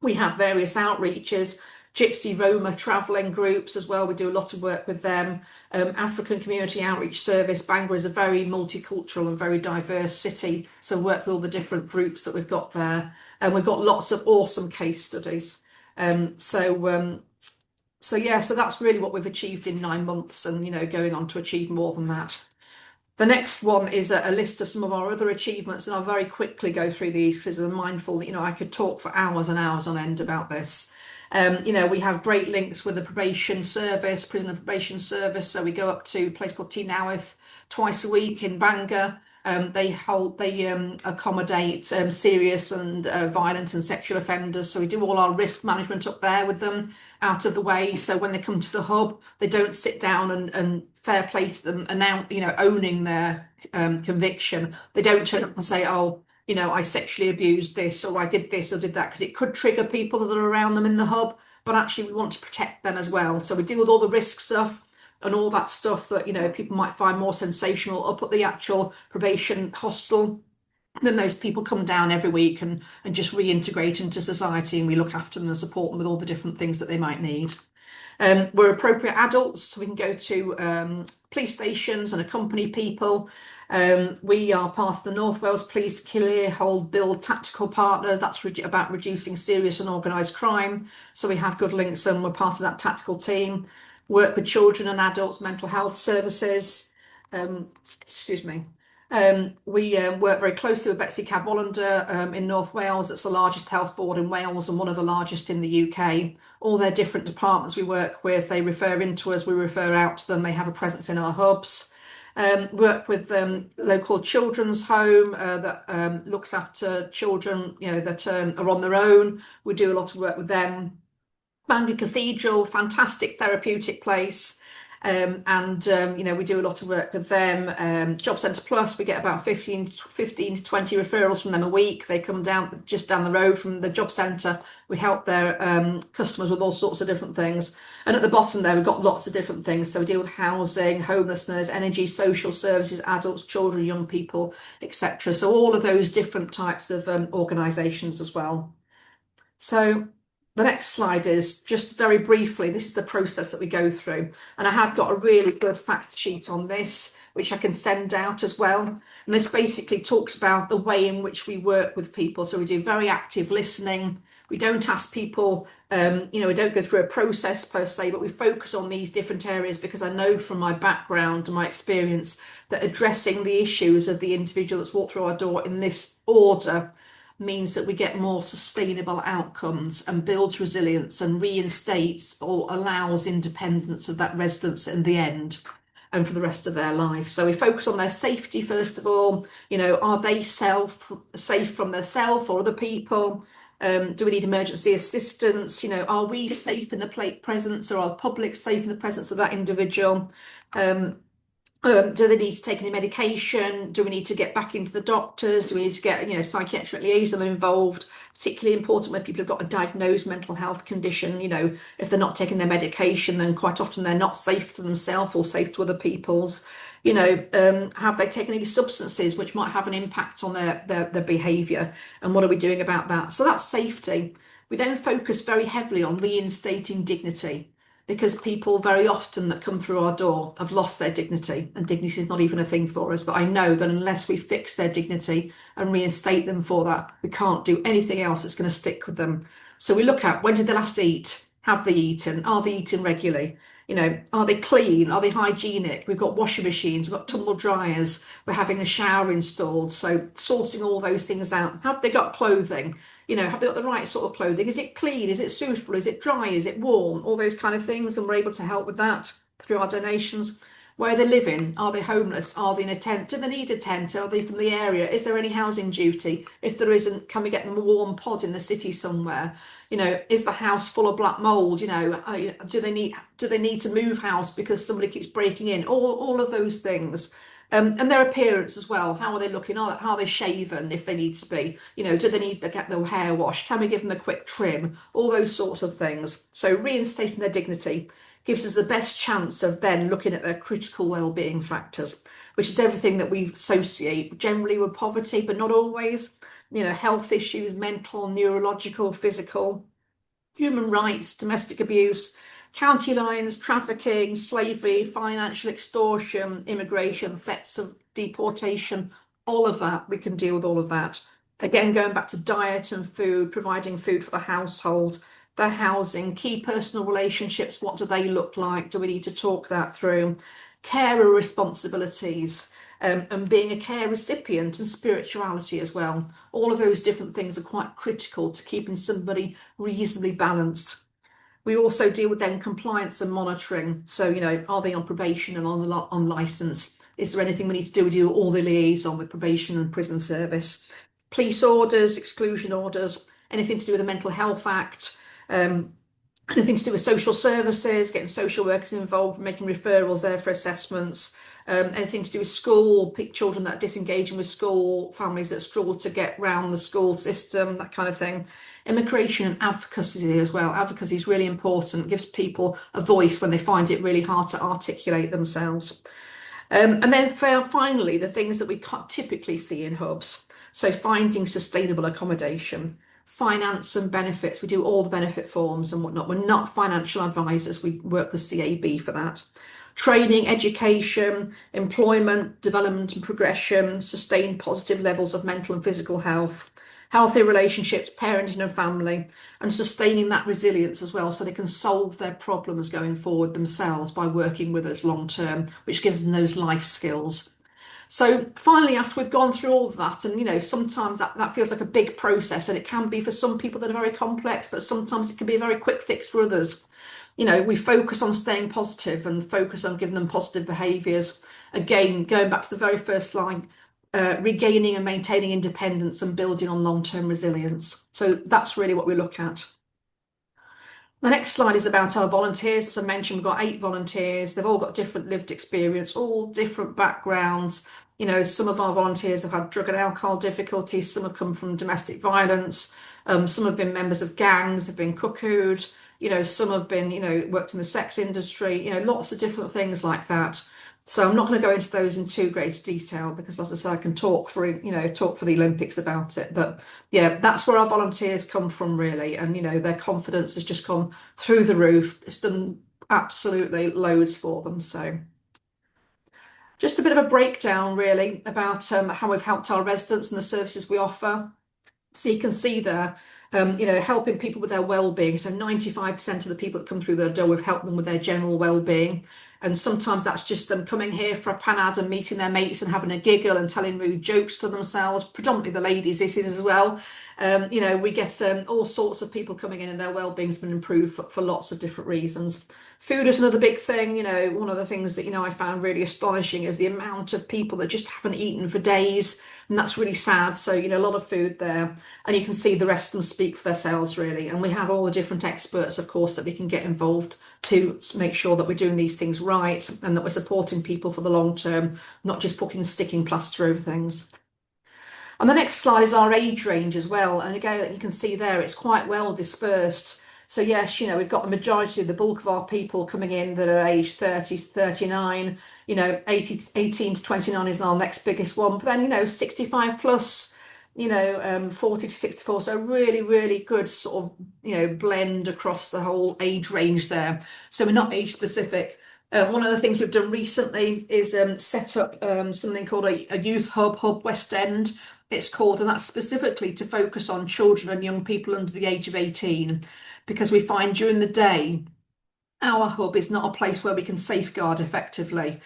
We have various outreaches, Gypsy Roma travelling groups as well. We do a lot of work with them. African Community Outreach Service. Bangor is a very multicultural and very diverse city, so work with all the different groups that we've got there. And we've got lots of awesome case studies. So that's really what we've achieved in 9 months, and going on to achieve more than that. The next one is a list of some of our other achievements, and I'll very quickly go through these because I'm mindful that I could talk for hours and hours on end about this. We have great links with the probation service, prisoner probation service. So we go up to a place called Tynoweth twice a week in Bangor. They accommodate serious and violent and sexual offenders. So we do all our risk management up there with them out of the way. So when they come to the hub, they don't sit down and fair play to them, owning their conviction. They don't turn up and say, oh, I sexually abused this, or I did this or did that, because it could trigger people that are around them in the hub. but actually we want to protect them as well. So we deal with all the risk stuff and all that stuff that, people might find more sensational up at the actual probation hostel. And then those people come down every week and just reintegrate into society, and we look after them and support them with all the different things that they might need. We're appropriate adults, so we can go to police stations and accompany people. We are part of the North Wales Police Clear Hold Build Tactical Partner. That's about reducing serious and organised crime. So we have good links and we're part of that tactical team. Work with children and adults, mental health services. Excuse me. We work very closely with Betsy Cadwallader in North Wales. That's the largest health board in Wales and one of the largest in the UK. All their different departments we work with, they refer into us, we refer out to them, they have a presence in our hubs. Work with local children's home that looks after children that are on their own. We do a lot of work with them. Bangor Cathedral, fantastic therapeutic place. We do a lot of work with them. Job Centre Plus, we get about 15 to 20 referrals from them a week. They come down just down the road from the job centre. We help their customers with all sorts of different things. And at the bottom there, we've got lots of different things. So we deal with housing, homelessness, energy, social services, adults, children, young people, etc. So all of those different types of organisations as well. So the next slide is just very briefly, this is the process that we go through. And I have got a really good fact sheet on this, which I can send out as well. And this basically talks about the way in which we work with people. So we do very active listening. We don't ask people, we don't go through a process per se, but we focus on these different areas because I know from my background and my experience that addressing the issues of the individual that's walked through our door in this order means that we get more sustainable outcomes and builds resilience and reinstates or allows independence of that residence in the end and for the rest of their life. So we focus on their safety first of all. Are they safe from themselves or other people? Do we need emergency assistance? Are we safe in the presence, or are the public safe in the presence of that individual? Do they need to take any medication? Do we need to get back into the doctors? Do we need to get, psychiatric liaison involved? Particularly important when people have got a diagnosed mental health condition. If they're not taking their medication, then quite often they're not safe to themselves or safe to other people's. Have they taken any substances which might have an impact on their behaviour? And what are we doing about that? So that's safety. We then focus very heavily on reinstating dignity, because people very often that come through our door have lost their dignity, and dignity is not even a thing for us. But I know that unless we fix their dignity and reinstate them for that, we can't do anything else that's going to stick with them. So we look at, when did they last eat? Have they eaten? Are they eating regularly? Are they clean? Are they hygienic? We've got washing machines, we've got tumble dryers, we're having a shower installed. So sorting all those things out. Have they got clothing? Have they got the right sort of clothing? Is it clean? Is it suitable? Is it dry? Is it warm? All those kind of things. And we're able to help with that through our donations. Where are they living? Are they homeless? Are they in a tent? Do they need a tent? Are they from the area? Is there any housing duty? If there isn't, can we get them a warm pod in the city somewhere? Is the house full of black mold? Do they need to move house because somebody keeps breaking in? All of those things. And their appearance as well. How are they looking? How are they shaven if they need to be? Do they need to get their hair washed? Can we give them a quick trim? All those sorts of things. So reinstating their dignity gives us the best chance of then looking at their critical well-being factors, which is everything that we associate generally with poverty, but not always. Health issues, mental, neurological, physical, human rights, domestic abuse, county lines, trafficking, slavery, financial extortion, immigration, threats of deportation, all of that, we can deal with all of that. Again, going back to diet and food, providing food for the household, their housing, key personal relationships, what do they look like? Do we need to talk that through? Carer responsibilities, and being a care recipient, and spirituality as well. All of those different things are quite critical to keeping somebody reasonably balanced. We also deal with then compliance and monitoring. So, are they on probation and on licence? Is there anything we need to do? We do all the liaison with probation and prison service. Police orders, exclusion orders, anything to do with the Mental Health Act, anything to do with social services, getting social workers involved, making referrals there for assessments, anything to do with school, children that are disengaging with school, families that struggle to get round the school system, that kind of thing. Immigration and advocacy as well. Advocacy is really important, gives people a voice when they find it really hard to articulate themselves. And then finally, the things that we can't typically see in hubs. So finding sustainable accommodation, finance and benefits. We do all the benefit forms and whatnot. We're not financial advisors. We work with CAB for that. Training, education, employment, development and progression, sustained positive levels of mental and physical health, healthy relationships, parenting and family, and sustaining that resilience as well so they can solve their problems going forward themselves by working with us long term, which gives them those life skills. So finally, after we've gone through all of that, and sometimes that feels like a big process, and it can be for some people that are very complex, but sometimes it can be a very quick fix for others. We focus on staying positive and focus on giving them positive behaviours. Again, going back to the very first line, regaining and maintaining independence and building on long-term resilience. So that's really what we look at. The next slide is about our volunteers. As I mentioned, we've got 8 volunteers. They've all got different lived experience, all different backgrounds. Some of our volunteers have had drug and alcohol difficulties. Some have come from domestic violence. Some have been members of gangs. They've been cuckooed. Some have been, worked in the sex industry. Lots of different things like that. So I'm not going to go into those in too great detail because, as I say, I can talk for the Olympics about it. But yeah, that's where our volunteers come from really, and their confidence has just gone through the roof. It's done absolutely loads for them. So just a bit of a breakdown really about how we've helped our residents and the services we offer. So you can see there, helping people with their well-being. So 95% of the people that come through the door, we've helped them with their general well-being. And sometimes that's just them coming here for a panad and meeting their mates and having a giggle and telling rude jokes to themselves. Predominantly the ladies, this is as well. We get all sorts of people coming in and their well-being's been improved for lots of different reasons. Food is another big thing. One of the things that, I found really astonishing is the amount of people that just haven't eaten for days. And that's really sad. So, a lot of food there. And you can see the rest of them speak for themselves, really. And we have all the different experts, of course, that we can get involved to make sure that we're doing these things right and that we're supporting people for the long term, not just putting sticking plaster over things. And the next slide is our age range as well. And again, you can see there, it's quite well dispersed. So yes, we've got the majority of the bulk of our people coming in that are aged 30 to 39, 18 to 29 is our next biggest one. But then, 65 plus, 40 to 64. So really, really good sort of, blend across the whole age range there. So we're not age specific. One of the things we've done recently is set up something called a youth hub West End. It's called, and that's specifically to focus on children and young people under the age of 18, because we find during the day our hub is not a place where we can safeguard effectively.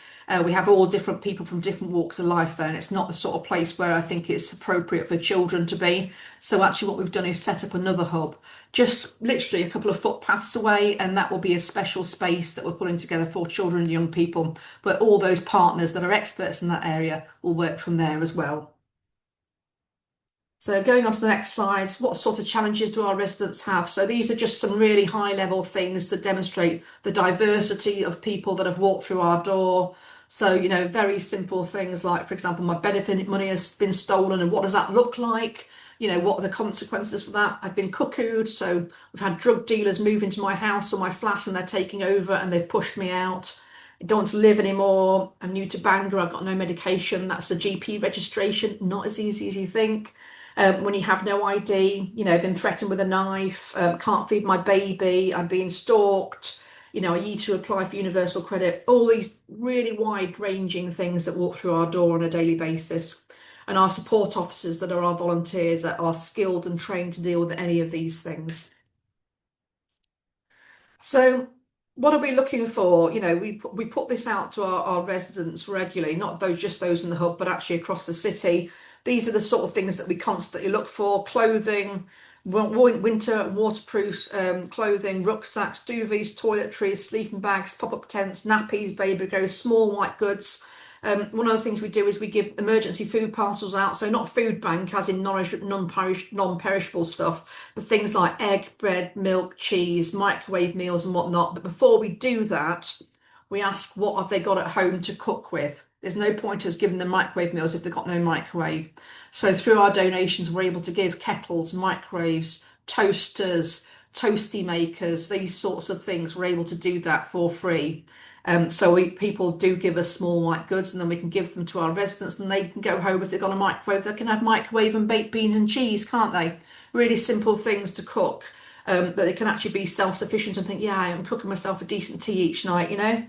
We have all different people from different walks of life there, and it's not the sort of place where I think it's appropriate for children to be. So actually what we've done is set up another hub, just literally a couple of footpaths away, and that will be a special space that we're putting together for children and young people, but all those partners that are experts in that area will work from there as well. So going on to the next slides, what sort of challenges do our residents have? So these are just some really high level things that demonstrate the diversity of people that have walked through our door. So, very simple things like, for example, my benefit money has been stolen and what does that look like? What are the consequences for that? I've been cuckooed. So we've had drug dealers move into my house or my flat and they're taking over and they've pushed me out. I don't want to live anymore. I'm new to Bangor. I've got no medication. That's a GP registration. Not as easy as you think. When you have no ID, been threatened with a knife, can't feed my baby, I'm being stalked, I need to apply for universal credit, all these really wide-ranging things that walk through our door on a daily basis. And our support officers that are our volunteers that are skilled and trained to deal with any of these things. So what are we looking for? We put this out to our residents regularly, not just those in the hub, but actually across the city. These are the sort of things that we constantly look for: clothing, winter and waterproof clothing, rucksacks, duvets, toiletries, sleeping bags, pop-up tents, nappies, baby clothes, small white goods. One of the things we do is we give emergency food parcels out, so not food bank as in non-perishable stuff, but things like egg, bread, milk, cheese, microwave meals and whatnot. But before we do that, we ask what have they got at home to cook with. There's no point us giving them microwave meals if they've got no microwave. So through our donations, we're able to give kettles, microwaves, toasters, toasty makers, these sorts of things. We're able to do that for free. So people do give us small white goods, and then we can give them to our residents, and they can go home if they've got a microwave. They can have microwave and baked beans and cheese, can't they? Really simple things to cook, that they can actually be self-sufficient and think, yeah, I'm cooking myself a decent tea each night, you know?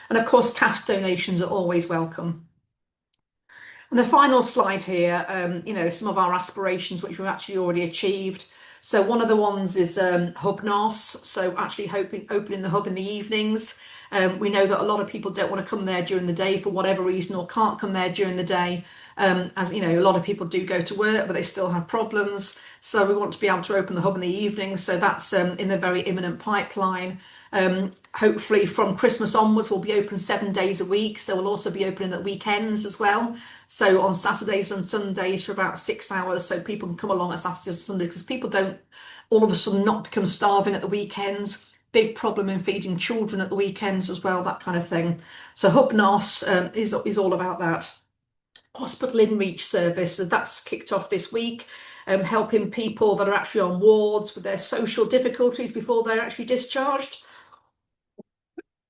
And of course, cash donations are always welcome. And the final slide here, some of our aspirations which we've actually already achieved. So one of the ones is Hwb Nos, so actually opening the hub in the evenings. We know that a lot of people don't want to come there during the day for whatever reason, or can't come there during the day. As you know, a lot of people do go to work, but they still have problems. So we want to be able to open the hub in the evenings. So that's in the very imminent pipeline. Hopefully from Christmas onwards, we'll be open 7 days a week. So we'll also be opening at weekends as well. So on Saturdays and Sundays for about 6 hours. So people can come along at Saturdays and Sundays, because people don't all of a sudden not become starving at the weekends. Big problem in feeding children at the weekends as well, that kind of thing. So Hwb Nos is all about that. Hospital in Reach service, so that's kicked off this week, helping people that are actually on wards with their social difficulties before they're actually discharged.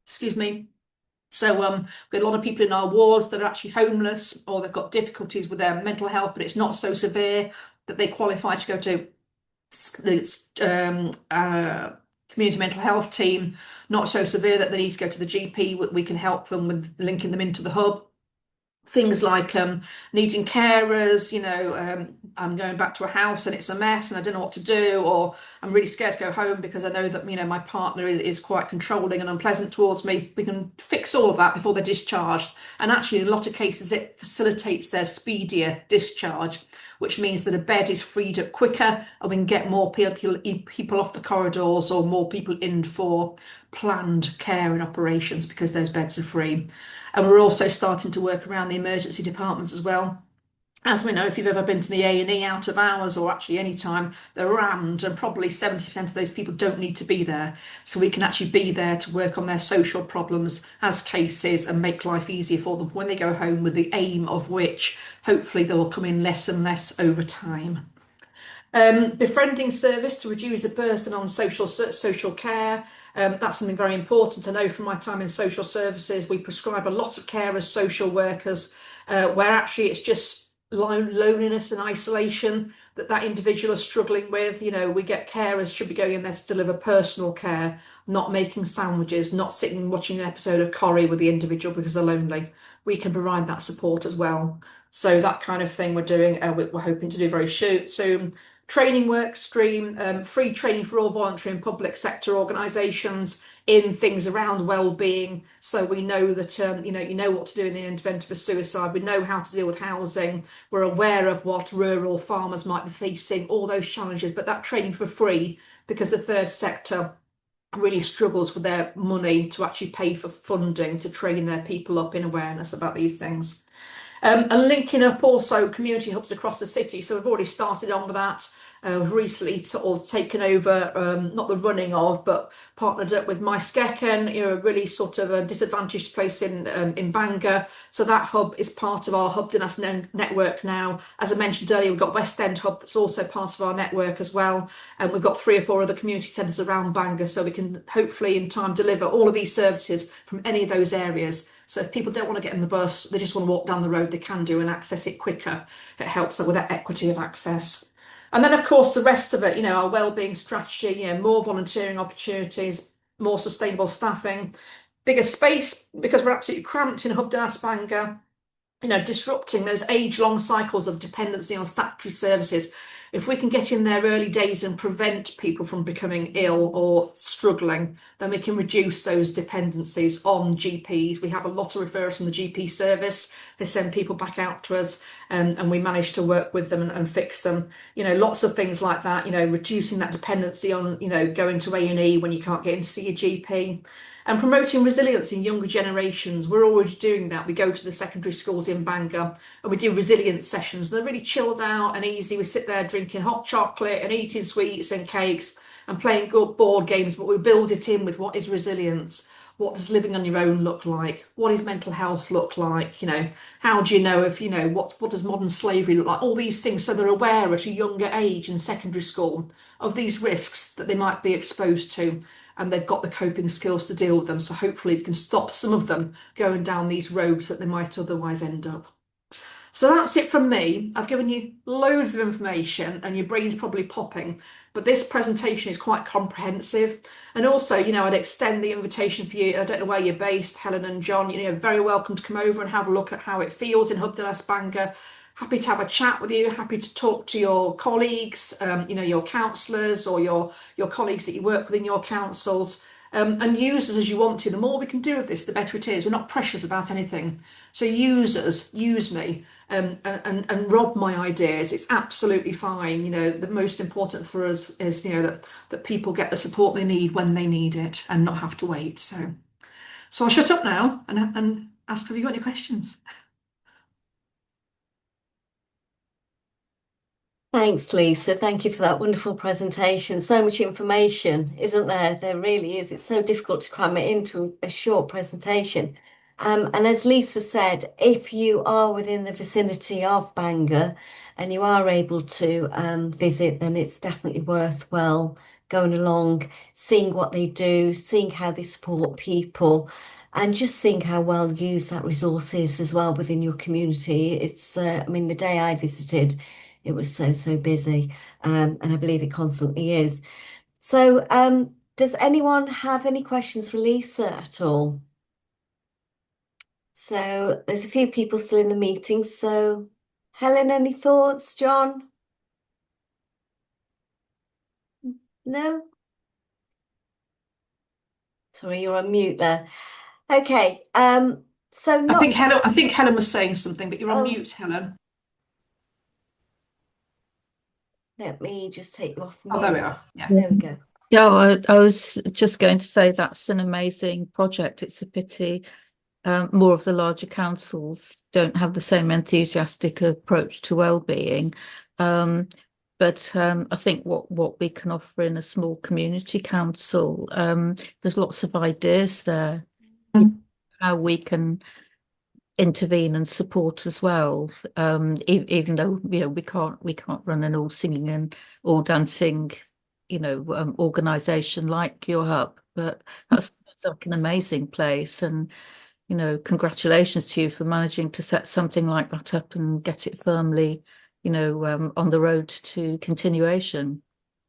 Excuse me. So we've got a lot of people in our wards that are actually homeless, or they've got difficulties with their mental health, but it's not so severe that they qualify to go to the community mental health team, not so severe that they need to go to the GP. We can help them with linking them into the hub. Things like needing carers, I'm going back to a house and it's a mess and I don't know what to do, or I'm really scared to go home because I know that, my partner is quite controlling and unpleasant towards me. We can fix all of that before they're discharged. And actually, in a lot of cases, it facilitates their speedier discharge, which means that a bed is freed up quicker and we can get more people off the corridors, or more people in for planned care and operations, because those beds are free. And we're also starting to work around the emergency departments as well. As we know, if you've ever been to the A&E out of hours, or actually any time, they're rammed, and probably 70% of those people don't need to be there. So we can actually be there to work on their social problems as cases and make life easier for them when they go home, with the aim of which hopefully they will come in less and less over time. Befriending service to reduce the burden on social care. That's something very important. I know from my time in social services, we prescribe a lot of care as social workers, where actually it's just loneliness and isolation that individual is struggling with. We get carers should be going in there to deliver personal care, not making sandwiches, not sitting and watching an episode of Corrie with the individual because they're lonely. We can provide that support as well. So that kind of thing we're doing, we're hoping to do very soon. Training work stream, free training for all voluntary and public sector organisations in things around well-being. So we know that, you know what to do in the event of a suicide. We know how to deal with housing. We're aware of what rural farmers might be facing, all those challenges, but that training for free, because the third sector really struggles with their money to actually pay for funding to train their people up in awareness about these things. And linking up also community hubs across the city. So we've already started on with that. We've recently sort of taken over, not the running of, but partnered up with My Skeken, a really sort of a disadvantaged place in Bangor. So that hub is part of our Hwb Dinas network now. As I mentioned earlier, we've got West End Hub that's also part of our network as well. And we've got 3 or 4 other community centres around Bangor, so we can hopefully in time deliver all of these services from any of those areas. So if people don't want to get in the bus, they just want to walk down the road, they can do and access it quicker. It helps them with that equity of access. And then, of course, the rest of it, our wellbeing strategy, more volunteering opportunities, more sustainable staffing, bigger space, because we're absolutely cramped in Hwb Dinas Bangor, disrupting those age-long cycles of dependency on statutory services. If we can get in there early days and prevent people from becoming ill or struggling, then we can reduce those dependencies on GPs. We have a lot of referrals from the GP service. They send people back out to us, and we manage to work with them and fix them. Lots of things like that, reducing that dependency on, going to A&E when you can't get in to see your GP. And promoting resilience in younger generations. We're already doing that. We go to the secondary schools in Bangor and we do resilience sessions. They're really chilled out and easy. We sit there drinking hot chocolate and eating sweets and cakes and playing good board games, but we build it in with what is resilience. what does living on your own look like? What does mental health look like? How do you know if, what does modern slavery look like? All these things, so they're aware at a younger age in secondary school of these risks that they might be exposed to, and they've got the coping skills to deal with them. So hopefully we can stop some of them going down these roads that they might otherwise end up. So that's it from me. I've given you loads of information and your brain's probably popping, but this presentation is quite comprehensive. And also, I'd extend the invitation for you. I don't know where you're based, Helen and John, very welcome to come over and have a look at how it feels in Hwb Dinas Bangor. Happy to have a chat with you, happy to talk to your colleagues, your councillors or your colleagues that you work with in your councils. And use us as you want to. The more we can do of this, the better it is. We're not precious about anything. So use us, use me, and rob my ideas. It's absolutely fine. The most important for us is, that people get the support they need when they need it and not have to wait. So I'll shut up now and ask, have you got any questions? Thanks, Lisa. Thank you for that wonderful presentation. So much information, isn't there? There really is. It's so difficult to cram it into a short presentation. And as Lisa said, if you are within the vicinity of Bangor and you are able to visit, then it's definitely worthwhile going along, seeing what they do, seeing how they support people, and just seeing how well used that resource is as well within your community. The day I visited, it was so busy, and I believe it constantly is. So, does anyone have any questions for Lisa at all? So there's a few people still in the meeting. So, Helen, any thoughts? John? No? Sorry, you're on mute there. Okay. So I not. think Helen was saying something, but you're on mute, Helen. Let me just take you off Oh, mute. there we are. Yeah. There we go. Yeah, I was just going to say that's an amazing project. It's a pity more of the larger councils don't have the same enthusiastic approach to well-being. But I think what we can offer in a small community council, there's lots of ideas there, how we can intervene and support as well. Even though we can't run an all singing and all dancing, organisation like your hub, but that's like an amazing place. And congratulations to you for managing to set something like that up and get it firmly, on the road to continuation.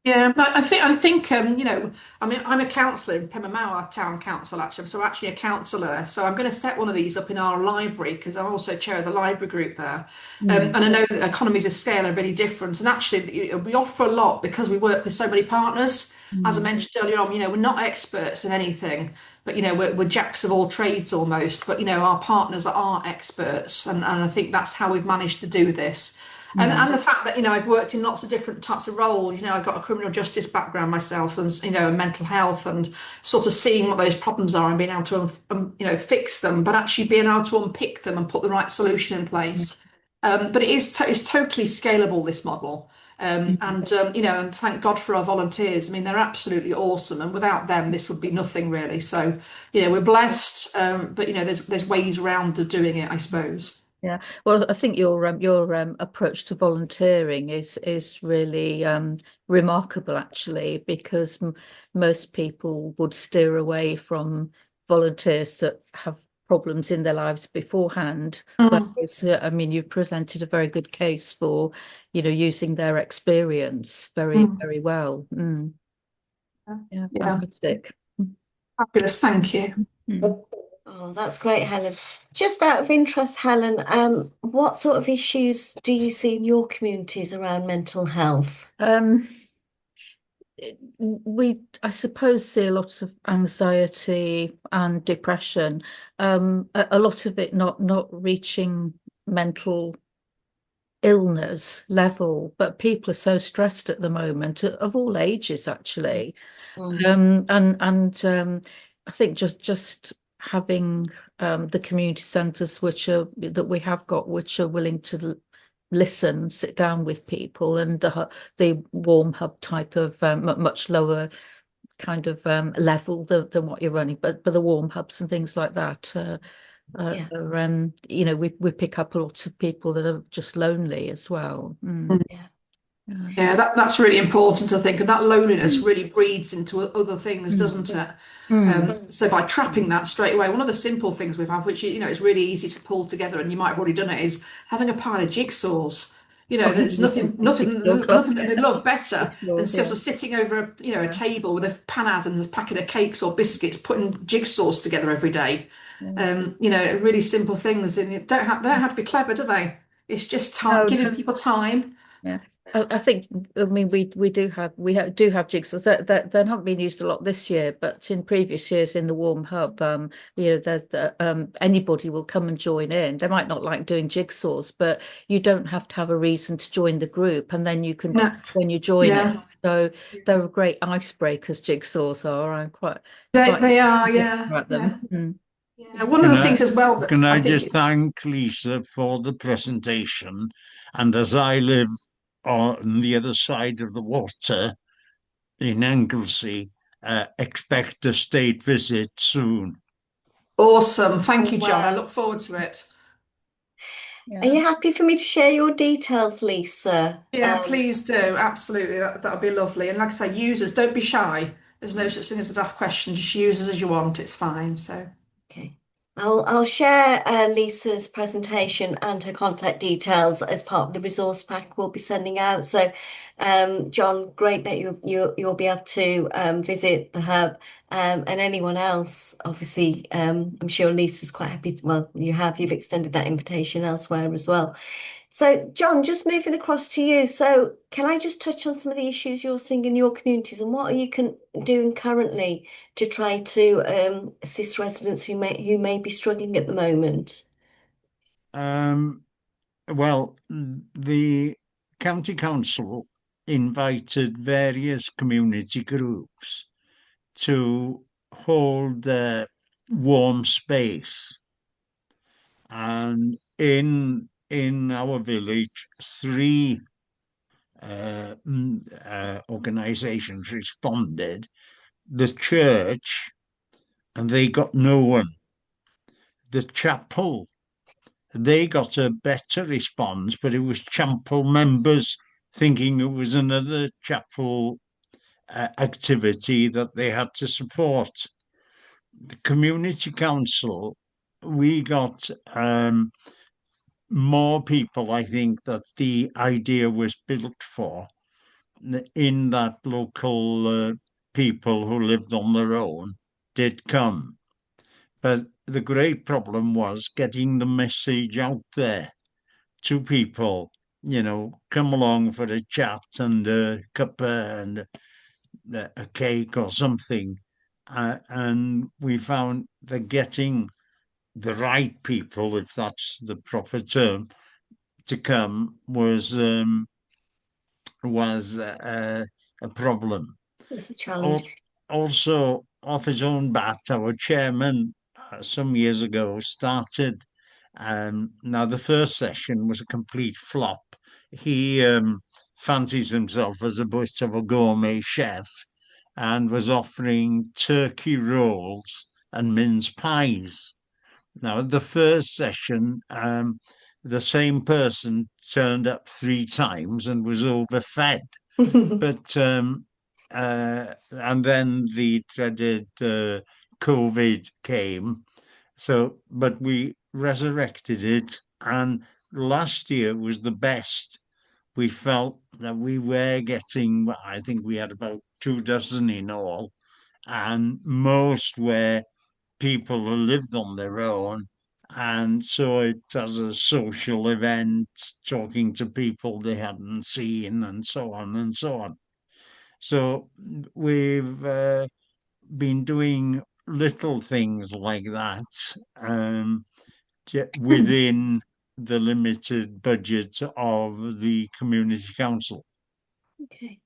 Yeah, but I think I'm a councillor in Pembermouth Town Council actually, so I'm actually a councillor there. So I'm going to set one of these up in our library because I'm also chair of the library group there. And I know that economies of scale are really different, and actually we offer a lot because we work with so many partners. As I mentioned earlier on, we're not experts in anything, but we're jacks of all trades almost. But our partners are experts, and I think that's how we've managed to do this. And the fact that I've worked in lots of different types of roles. I've got a criminal justice background myself, and mental health, and sort of seeing what those problems are and being able to fix them, but actually being able to unpick them and put the right solution in place. But it's totally scalable, this model. And thank God for our volunteers. They're absolutely awesome, and without them, this would be nothing really. So we're blessed, but there's ways around of doing it, I suppose. Yeah, well, I think your approach to volunteering is really remarkable, actually, because most people would steer away from volunteers that have problems in their lives beforehand. Whereas, you've presented a very good case for, using their experience very well. Yeah, fantastic. Fabulous, thank you. Oh, that's great, Helen. Just out of interest, Helen, what sort of issues do you see in your communities around mental health? I suppose, see a lot of anxiety and depression. A lot of it not reaching mental illness level, but people are so stressed at the moment, of all ages, actually. And I think just having the community centres that we have got, which are willing to listen, sit down with people, and the warm hub type of much lower kind of level than what you're running, but the warm hubs and things like that Yeah. you know, we pick up a lot of people that are just lonely as well. Yeah. Yeah, that's really important, I think, and that loneliness really breeds into other things, doesn't it? So by trapping that straight away, one of the simple things we've had, which you know is really easy to pull together, and you might have already done it, is having a pile of jigsaws. You know, there's nothing that they love better than sort of sitting over a table with a panad and a packet of cakes or biscuits, putting jigsaws together every day. You know, really simple things, and they don't have to be clever, do they? It's just time, No, giving people time. yeah. I think, I mean, we do have jigsaws that haven't been used a lot this year, but in previous years in the warm hub, you know, anybody will come and join in. They might not like doing jigsaws, but you don't have to have a reason to join the group, and then you can No. when you join it. Yeah, So they're great icebreakers. Jigsaws are. I'm quite they are. interested Yeah, about yeah, them. yeah. One of Can the I things as well that can I I think, just thank Lisa for the presentation? And as I live on the other side of the water in Anglesey, expect a state visit soon. awesome. Thank Oh, you, John. I wow. look forward to it. Are you happy for me to share your details, Lisa? Yeah, please do. Absolutely. That'd be lovely. And like I say, users, don't be shy. There's no such thing as a daft question. Just use us as you want. It's fine. So, Okay. I'll share Lisa's presentation and her contact details as part of the resource pack we'll be sending out. So, John, great that you'll be able to visit the hub, and anyone else. Obviously, I'm sure Lisa's quite happy. Well, you've extended that invitation elsewhere as well. So, John, just moving across to you. So, can I just touch on some of the issues you're seeing in your communities, and what are you doing currently to try to assist residents who may be struggling at the moment? Um, well, the county council invited various community groups to hold warm space, and in our village, three organisations responded. The church, and they got no one. The chapel, they got a better response, but it was chapel members thinking it was another chapel activity that they had to support. The community council, we got more people, I think, that the idea was built for, in that local people who lived on their own did come. But the great problem was getting the message out there to people, you know, come along for a chat and a cuppa and a cake or something. And we found that getting the right people, if that's the proper term, to come was a problem. It's a challenge. Also, off his own bat, our chairman some years ago started. Now, the first session was a complete flop. He fancies himself as a bit of a gourmet chef and was offering turkey rolls and mince pies. Now, at the first session, the same person turned up three times and was overfed. But and then the dreaded COVID came. So, but we resurrected it, and last year was the best. We felt that we were getting, I think we had about 2 dozen in all, and most were people who lived on their own and saw it as a social event, talking to people they hadn't seen, and so on and so on. So we've been doing little things like that within the limited budget of the community council. Okay.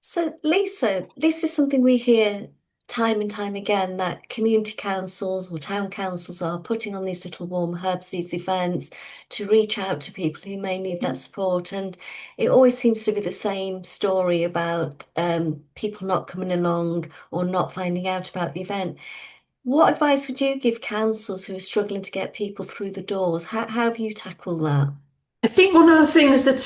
So, Lisa, this is something we hear time and time again that community councils or town councils are putting on these little warm hubs, these events to reach out to people who may need that support. And it always seems to be the same story about people not coming along or not finding out about the event. What advice would you give councils who are struggling to get people through the doors? How have you tackled that? I think one of the things that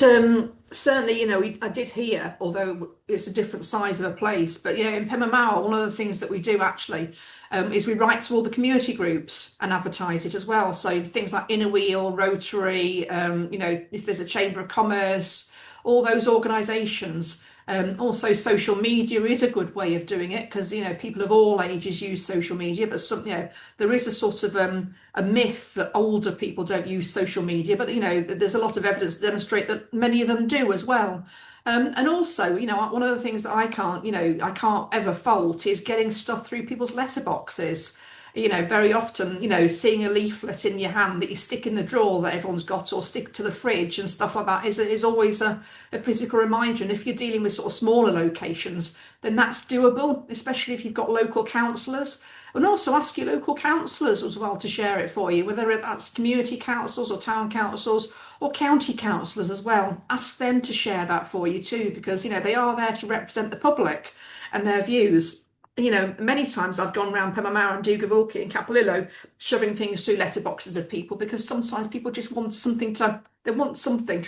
certainly, I did hear, although it's a different size of a place, but in Pembrokeshire, one of the things that we do actually is we write to all the community groups and advertise it as well. So things like Inner Wheel, Rotary, if there's a Chamber of Commerce, all those organisations. Also, social media is a good way of doing it because people of all ages use social media, but there is a sort of a myth that older people don't use social media, but there's a lot of evidence to demonstrate that many of them do as well. And also, one of the things that I can't ever fault is getting stuff through people's letterboxes. Very often, seeing a leaflet in your hand that you stick in the drawer that everyone's got or stick to the fridge and stuff like that is always a physical reminder. And if you're dealing with sort of smaller locations, then that's doable, especially if you've got local councillors. And also ask your local councillors as well to share it for you, whether that's community councils or town councils or county councillors as well. Ask them to share that for you too, because they are there to represent the public and their views. Many times I've gone around Pembrokeshire and Dugavulki and Capilillo shoving things through letterboxes of people because sometimes people just want something to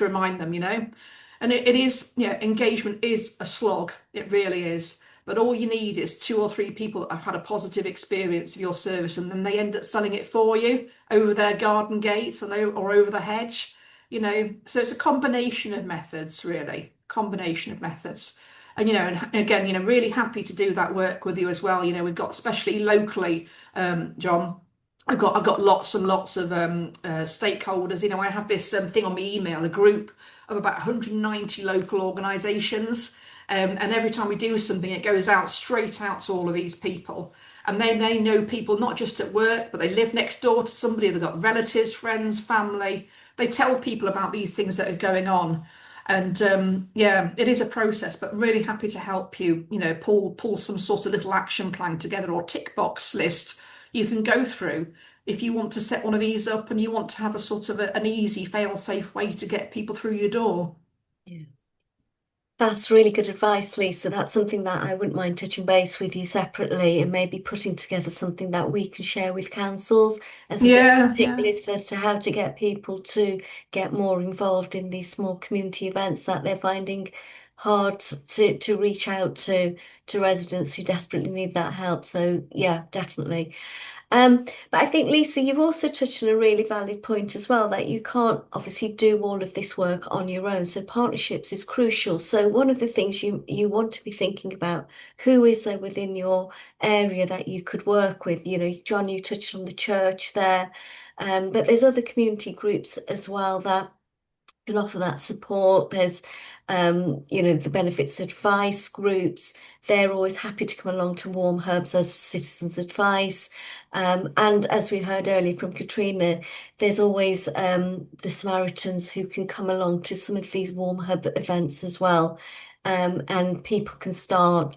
remind them, And it is, engagement is a slog. It really is. But all you need is 2 or 3 people that have had a positive experience of your service, and then they end up selling it for you over their garden gates or over the hedge, So it's a combination of methods, really. Combination of methods. And again, really happy to do that work with you as well. We've got, especially locally, John, I've got lots and lots of stakeholders. I have this thing on my email, a group of about 190 local organisations. And every time we do something, it goes out straight out to all of these people. And they know people not just at work, but they live next door to somebody. They've got relatives, friends, family. They tell people about these things that are going on. And it is a process, but really happy to help you, pull some sort of little action plan together or tick box list you can go through if you want to set one of these up and you want to have a sort of an easy, fail-safe way to get people through your door. Yeah. That's really good advice, Lisa. That's something that I wouldn't mind touching base with you separately and maybe putting together something that we can share with councils as a bit of a tick Yeah. list as to how to get people to get more involved in these small community events that they're finding hard to reach out to residents who desperately need that help. So yeah, definitely. But I think, Lisa, you've also touched on a really valid point as well, that you can't obviously do all of this work on your own. So partnerships is crucial. So one of the things you want to be thinking about, who is there within your area that you could work with? John, you touched on the church there, but there's other community groups as well that can offer that support. There's, the benefits advice groups. They're always happy to come along to warm hubs as citizens advice. And as we heard earlier from Katrina, there's always the Samaritans who can come along to some of these warm hub events as well. And people can start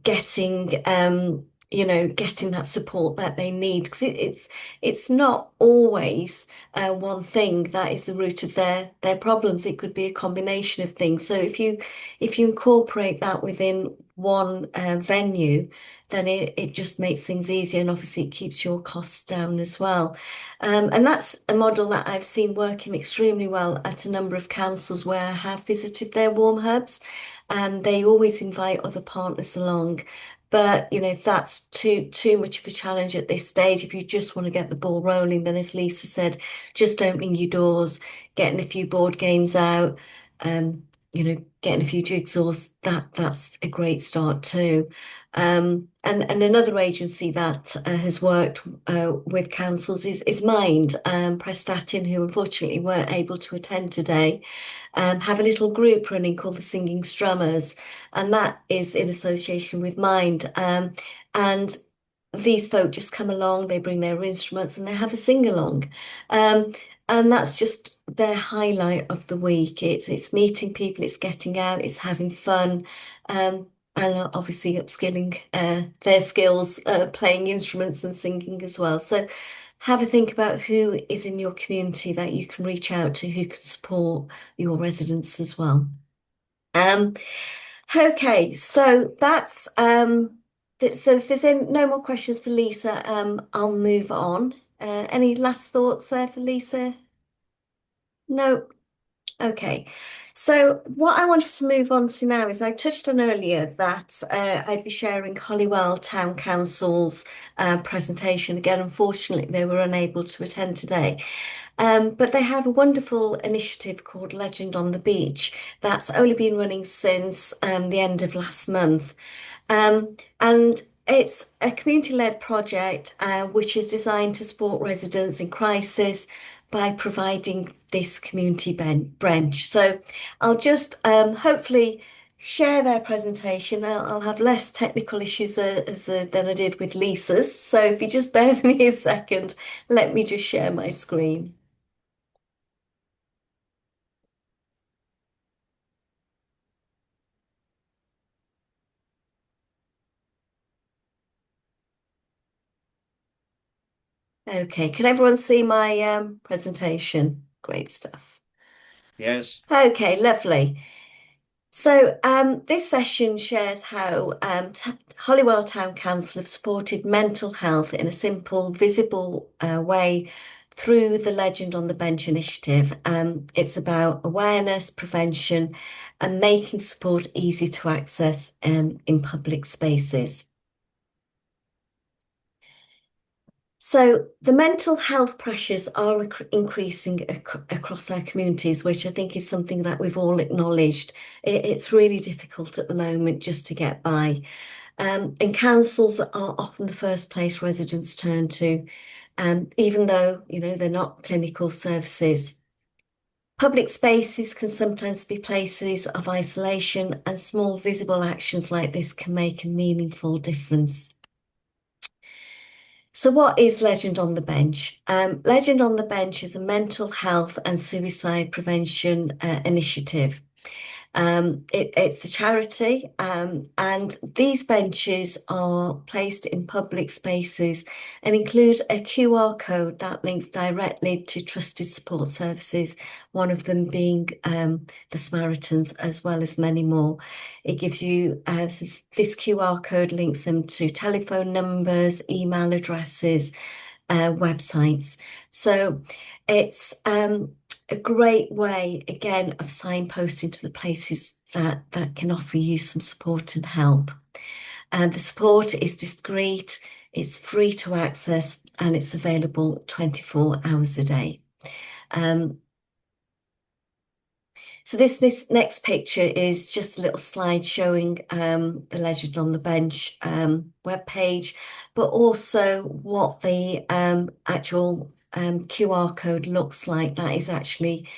getting getting that support that they need, because it's not always one thing that is the root of their problems. It could be a combination of things. So if you incorporate that within one venue, then it just makes things easier, and obviously it keeps your costs down as well. And that's a model that I've seen working extremely well at a number of councils where I have visited their warm hubs, and they always invite other partners along. But if that's too much of a challenge at this stage, if you just want to get the ball rolling, then as Lisa said, just opening your doors, getting a few board games out, getting a few jigsaws, that's a great start too. And another agency that has worked with councils is Mind, Prestatin, who unfortunately weren't able to attend today, have a little group running called the Singing Strummers, and that is in association with Mind. And these folk just come along, they bring their instruments and they have a sing along. And that's just their highlight of the week. It's meeting people, it's getting out, it's having fun. and obviously upskilling their skills, playing instruments and singing as well. So have a think about who is in your community that you can reach out to, who can support your residents as well. Okay, so that's so if there's no more questions for Lisa, I'll move on. Any last thoughts there for Lisa? No. Okay, so what I wanted to move on to now is I touched on earlier that I'd be sharing Holywell Town Council's presentation. Again, unfortunately, they were unable to attend today. But they have a wonderful initiative called Legend on the Beach that's only been running since the end of last month. And it's a community-led project which is designed to support residents in crisis by providing this community bench. So I'll just hopefully share their presentation. I'll have less technical issues than I did with Lisa's. So if you just bear with me a second, let me just share my screen. Okay, can everyone see my presentation? Great stuff. Yes. Okay, lovely. So this session shares how Holywell Town Council have supported mental health in a simple, visible way through the Legend on the Bench initiative. It's about awareness, prevention, and making support easy to access in public spaces. So the mental health pressures are increasing across our communities, which I think is something that we've all acknowledged. It's really difficult at the moment just to get by. And councils are often the first place residents turn to, even though, they're not clinical services. Public spaces can sometimes be places of isolation, and small visible actions like this can make a meaningful difference. So what is Legend on the Bench? Legend on the Bench is a mental health and suicide prevention initiative. It's a charity, and these benches are placed in public spaces and include a QR code that links directly to trusted support services, one of them being the Samaritans, as well as many more. It gives you, so this QR code links them to telephone numbers, email addresses, websites. So it's a great way, again, of signposting to the places that can offer you some support and help. The support is discreet, it's free to access, and it's available 24 hours a day. So this next picture is just a little slide showing the Legend on the Bench webpage, but also what the actual QR code looks like that is actually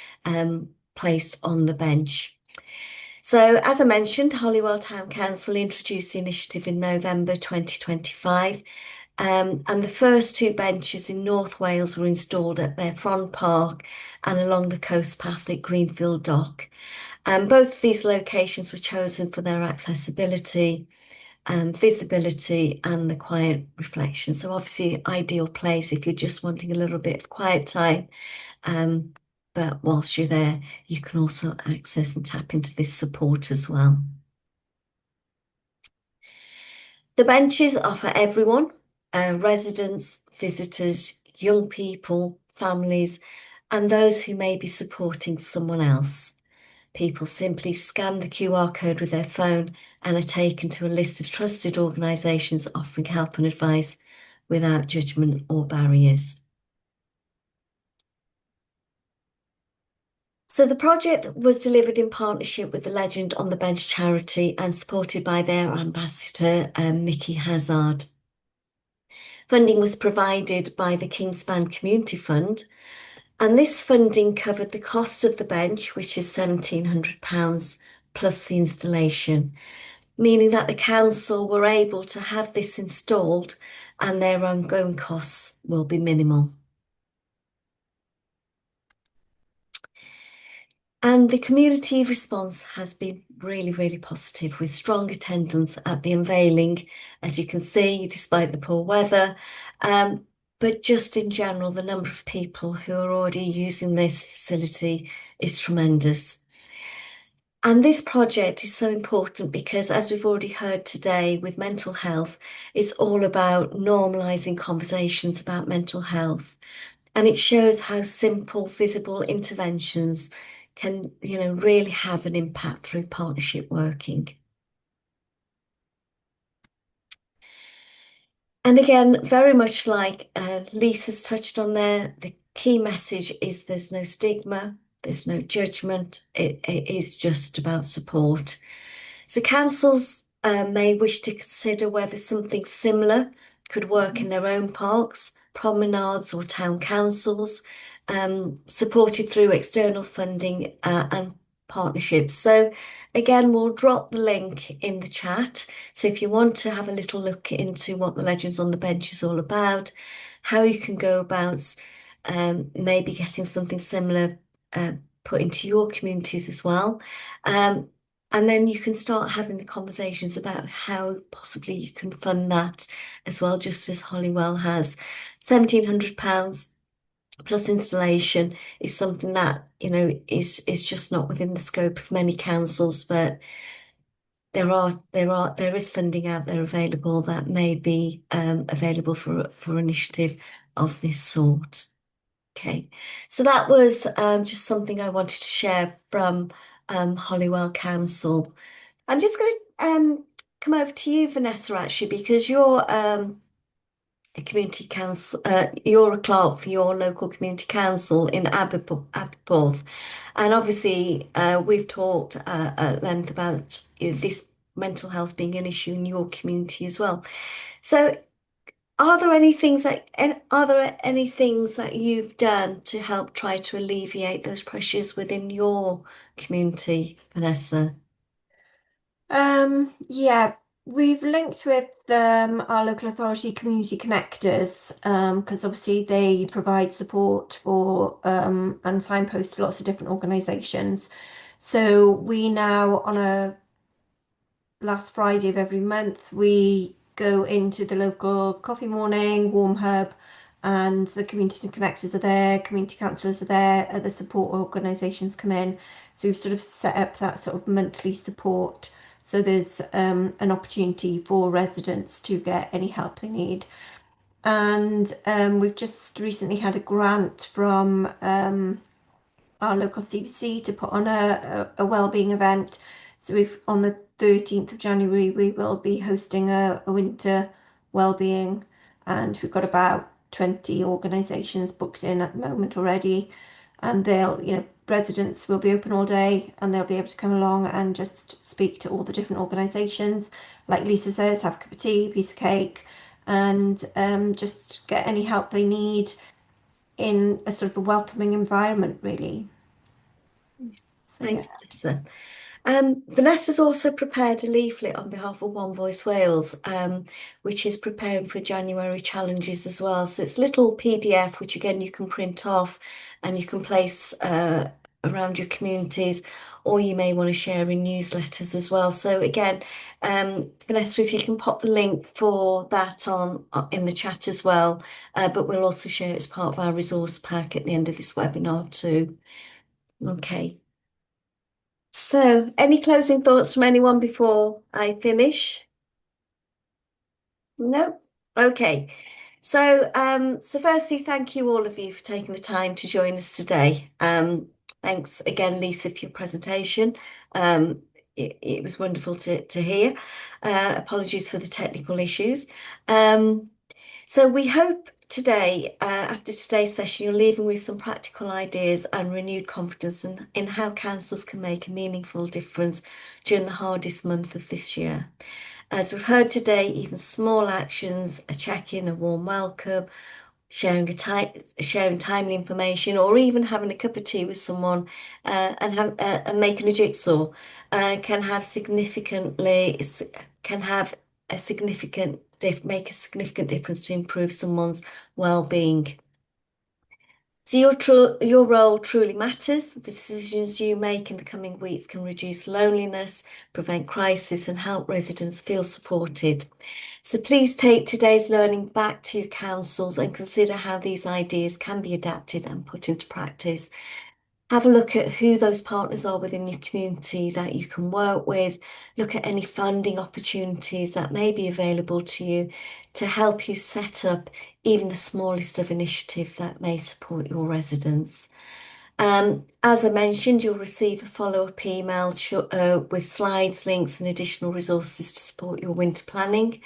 placed on the bench. So as I mentioned, Holywell Town Council introduced the initiative in November 2025. And the first two benches in North Wales were installed at their front park and along the coast path at Greenfield Dock. Both of these locations were chosen for their accessibility, visibility, and the quiet reflection. So obviously ideal place if you're just wanting a little bit of quiet time. But whilst you're there, you can also access and tap into this support as well. The benches are for everyone, residents, visitors, young people, families, and those who may be supporting someone else. People simply scan the QR code with their phone and are taken to a list of trusted organisations offering help and advice without judgment or barriers. So the project was delivered in partnership with the Legend on the Bench charity and supported by their ambassador, Mickey Hazard. Funding was provided by the Kingspan Community Fund, and this funding covered the cost of the bench, which is £1,700 plus the installation, meaning that the council were able to have this installed and their ongoing costs will be minimal. And the community response has been really, really positive with strong attendance at the unveiling, as you can see, despite the poor weather. But just in general, the number of people who are already using this facility is tremendous. And this project is so important because, as we've already heard today with mental health, it's all about normalising conversations about mental health. And it shows how simple, visible interventions can, really have an impact through partnership working. And again, very much like Lisa's touched on there, the key message is there's no stigma, there's no judgment, it is just about support. So councils may wish to consider whether something similar could work in their own parks, promenades or town councils, supported through external funding and partnerships. So again, we'll drop the link in the chat. So if you want to have a little look into what the Legends on the Bench is all about, how you can go about maybe getting something similar put into your communities as well. And then you can start having the conversations about how possibly you can fund that as well, just as Holywell has. £1,700 plus installation is something that, is just not within the scope of many councils, but there is funding out there available that may be available for initiative of this sort. Okay, so that was just something I wanted to share from Holywell Council. I'm just going to come over to you, Vanessa, actually, because you're a community council, you're a clerk for your local community council in Aberporth. And obviously, we've talked at length about this mental health being an issue in your community as well. So are there any things that you've done to help try to alleviate those pressures within your community, Vanessa? Yeah, we've linked with our local authority community connectors because obviously they provide support for and signpost to lots of different organisations. So we now, on a last Friday of every month, we go into the local coffee morning, warm hub, and the community connectors are there, community councillors are there, other support organisations come in. So we've sort of set up that sort of monthly support. So there's an opportunity for residents to get any help they need. And we've just recently had a grant from our local CBC to put on a wellbeing event. So we've on the 13th of January we will be hosting a winter wellbeing, and we've got about 20 organisations booked in at the moment already, and residents will be open all day and they'll be able to come along and just speak to all the different organisations. Like Lisa says, have a cup of tea, piece of cake, and just get any help they need in a sort of a welcoming environment, really. So, Thanks, Vanessa. Vanessa's also prepared a leaflet on behalf of One Voice Wales, which is preparing for January challenges as well. So it's a little PDF, which again you can print off and you can place around your communities, or you may want to share in newsletters as well. So again, Vanessa, if you can pop the link for that on in the chat as well, but we'll also share it as part of our resource pack at the end of this webinar too. Okay. So, any closing thoughts from anyone before I finish? No? Okay. So, firstly, thank you all of you for taking the time to join us today. Thanks again, Lisa, for your presentation. It was wonderful to hear. Apologies for the technical issues. So we hope today, after today's session, you're leaving with some practical ideas and renewed confidence in how councils can make a meaningful difference during the hardest month of this year. As we've heard today, even small actions, a check-in, a warm welcome, sharing timely information, or even having a cup of tea with someone and making a jigsaw can have a significant make a significant difference to improve someone's well-being. So your role truly matters. The decisions you make in the coming weeks can reduce loneliness, prevent crisis, and help residents feel supported. So please take today's learning back to your councils and consider how these ideas can be adapted and put into practice. Have a look at who those partners are within your community that you can work with. Look at any funding opportunities that may be available to you to help you set up even the smallest of initiatives that may support your residents. As I mentioned, you'll receive a follow-up email with slides, links, and additional resources to support your winter planning.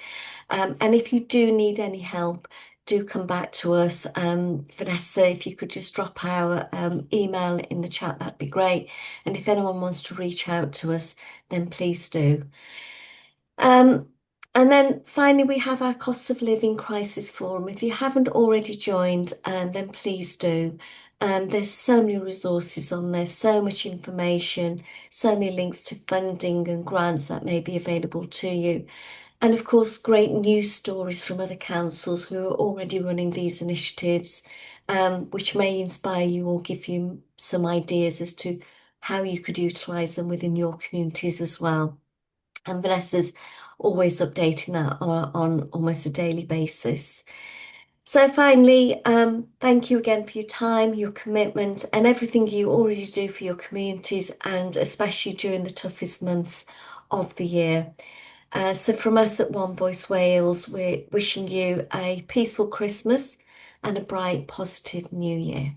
And if you do need any help, do come back to us. Vanessa, if you could just drop our email in the chat, that'd be great. And if anyone wants to reach out to us, then please do. And then finally, we have our cost of living crisis forum. If you haven't already joined, then please do. There's so many resources on there, so much information, so many links to funding and grants that may be available to you. And of course, great news stories from other councils who are already running these initiatives, which may inspire you or give you some ideas as to how you could utilise them within your communities as well. And Vanessa's always updating that on almost a daily basis. So finally, thank you again for your time, your commitment, and everything you already do for your communities, and especially during the toughest months of the year. So from us at One Voice Wales, we're wishing you a peaceful Christmas and a bright, positive new year.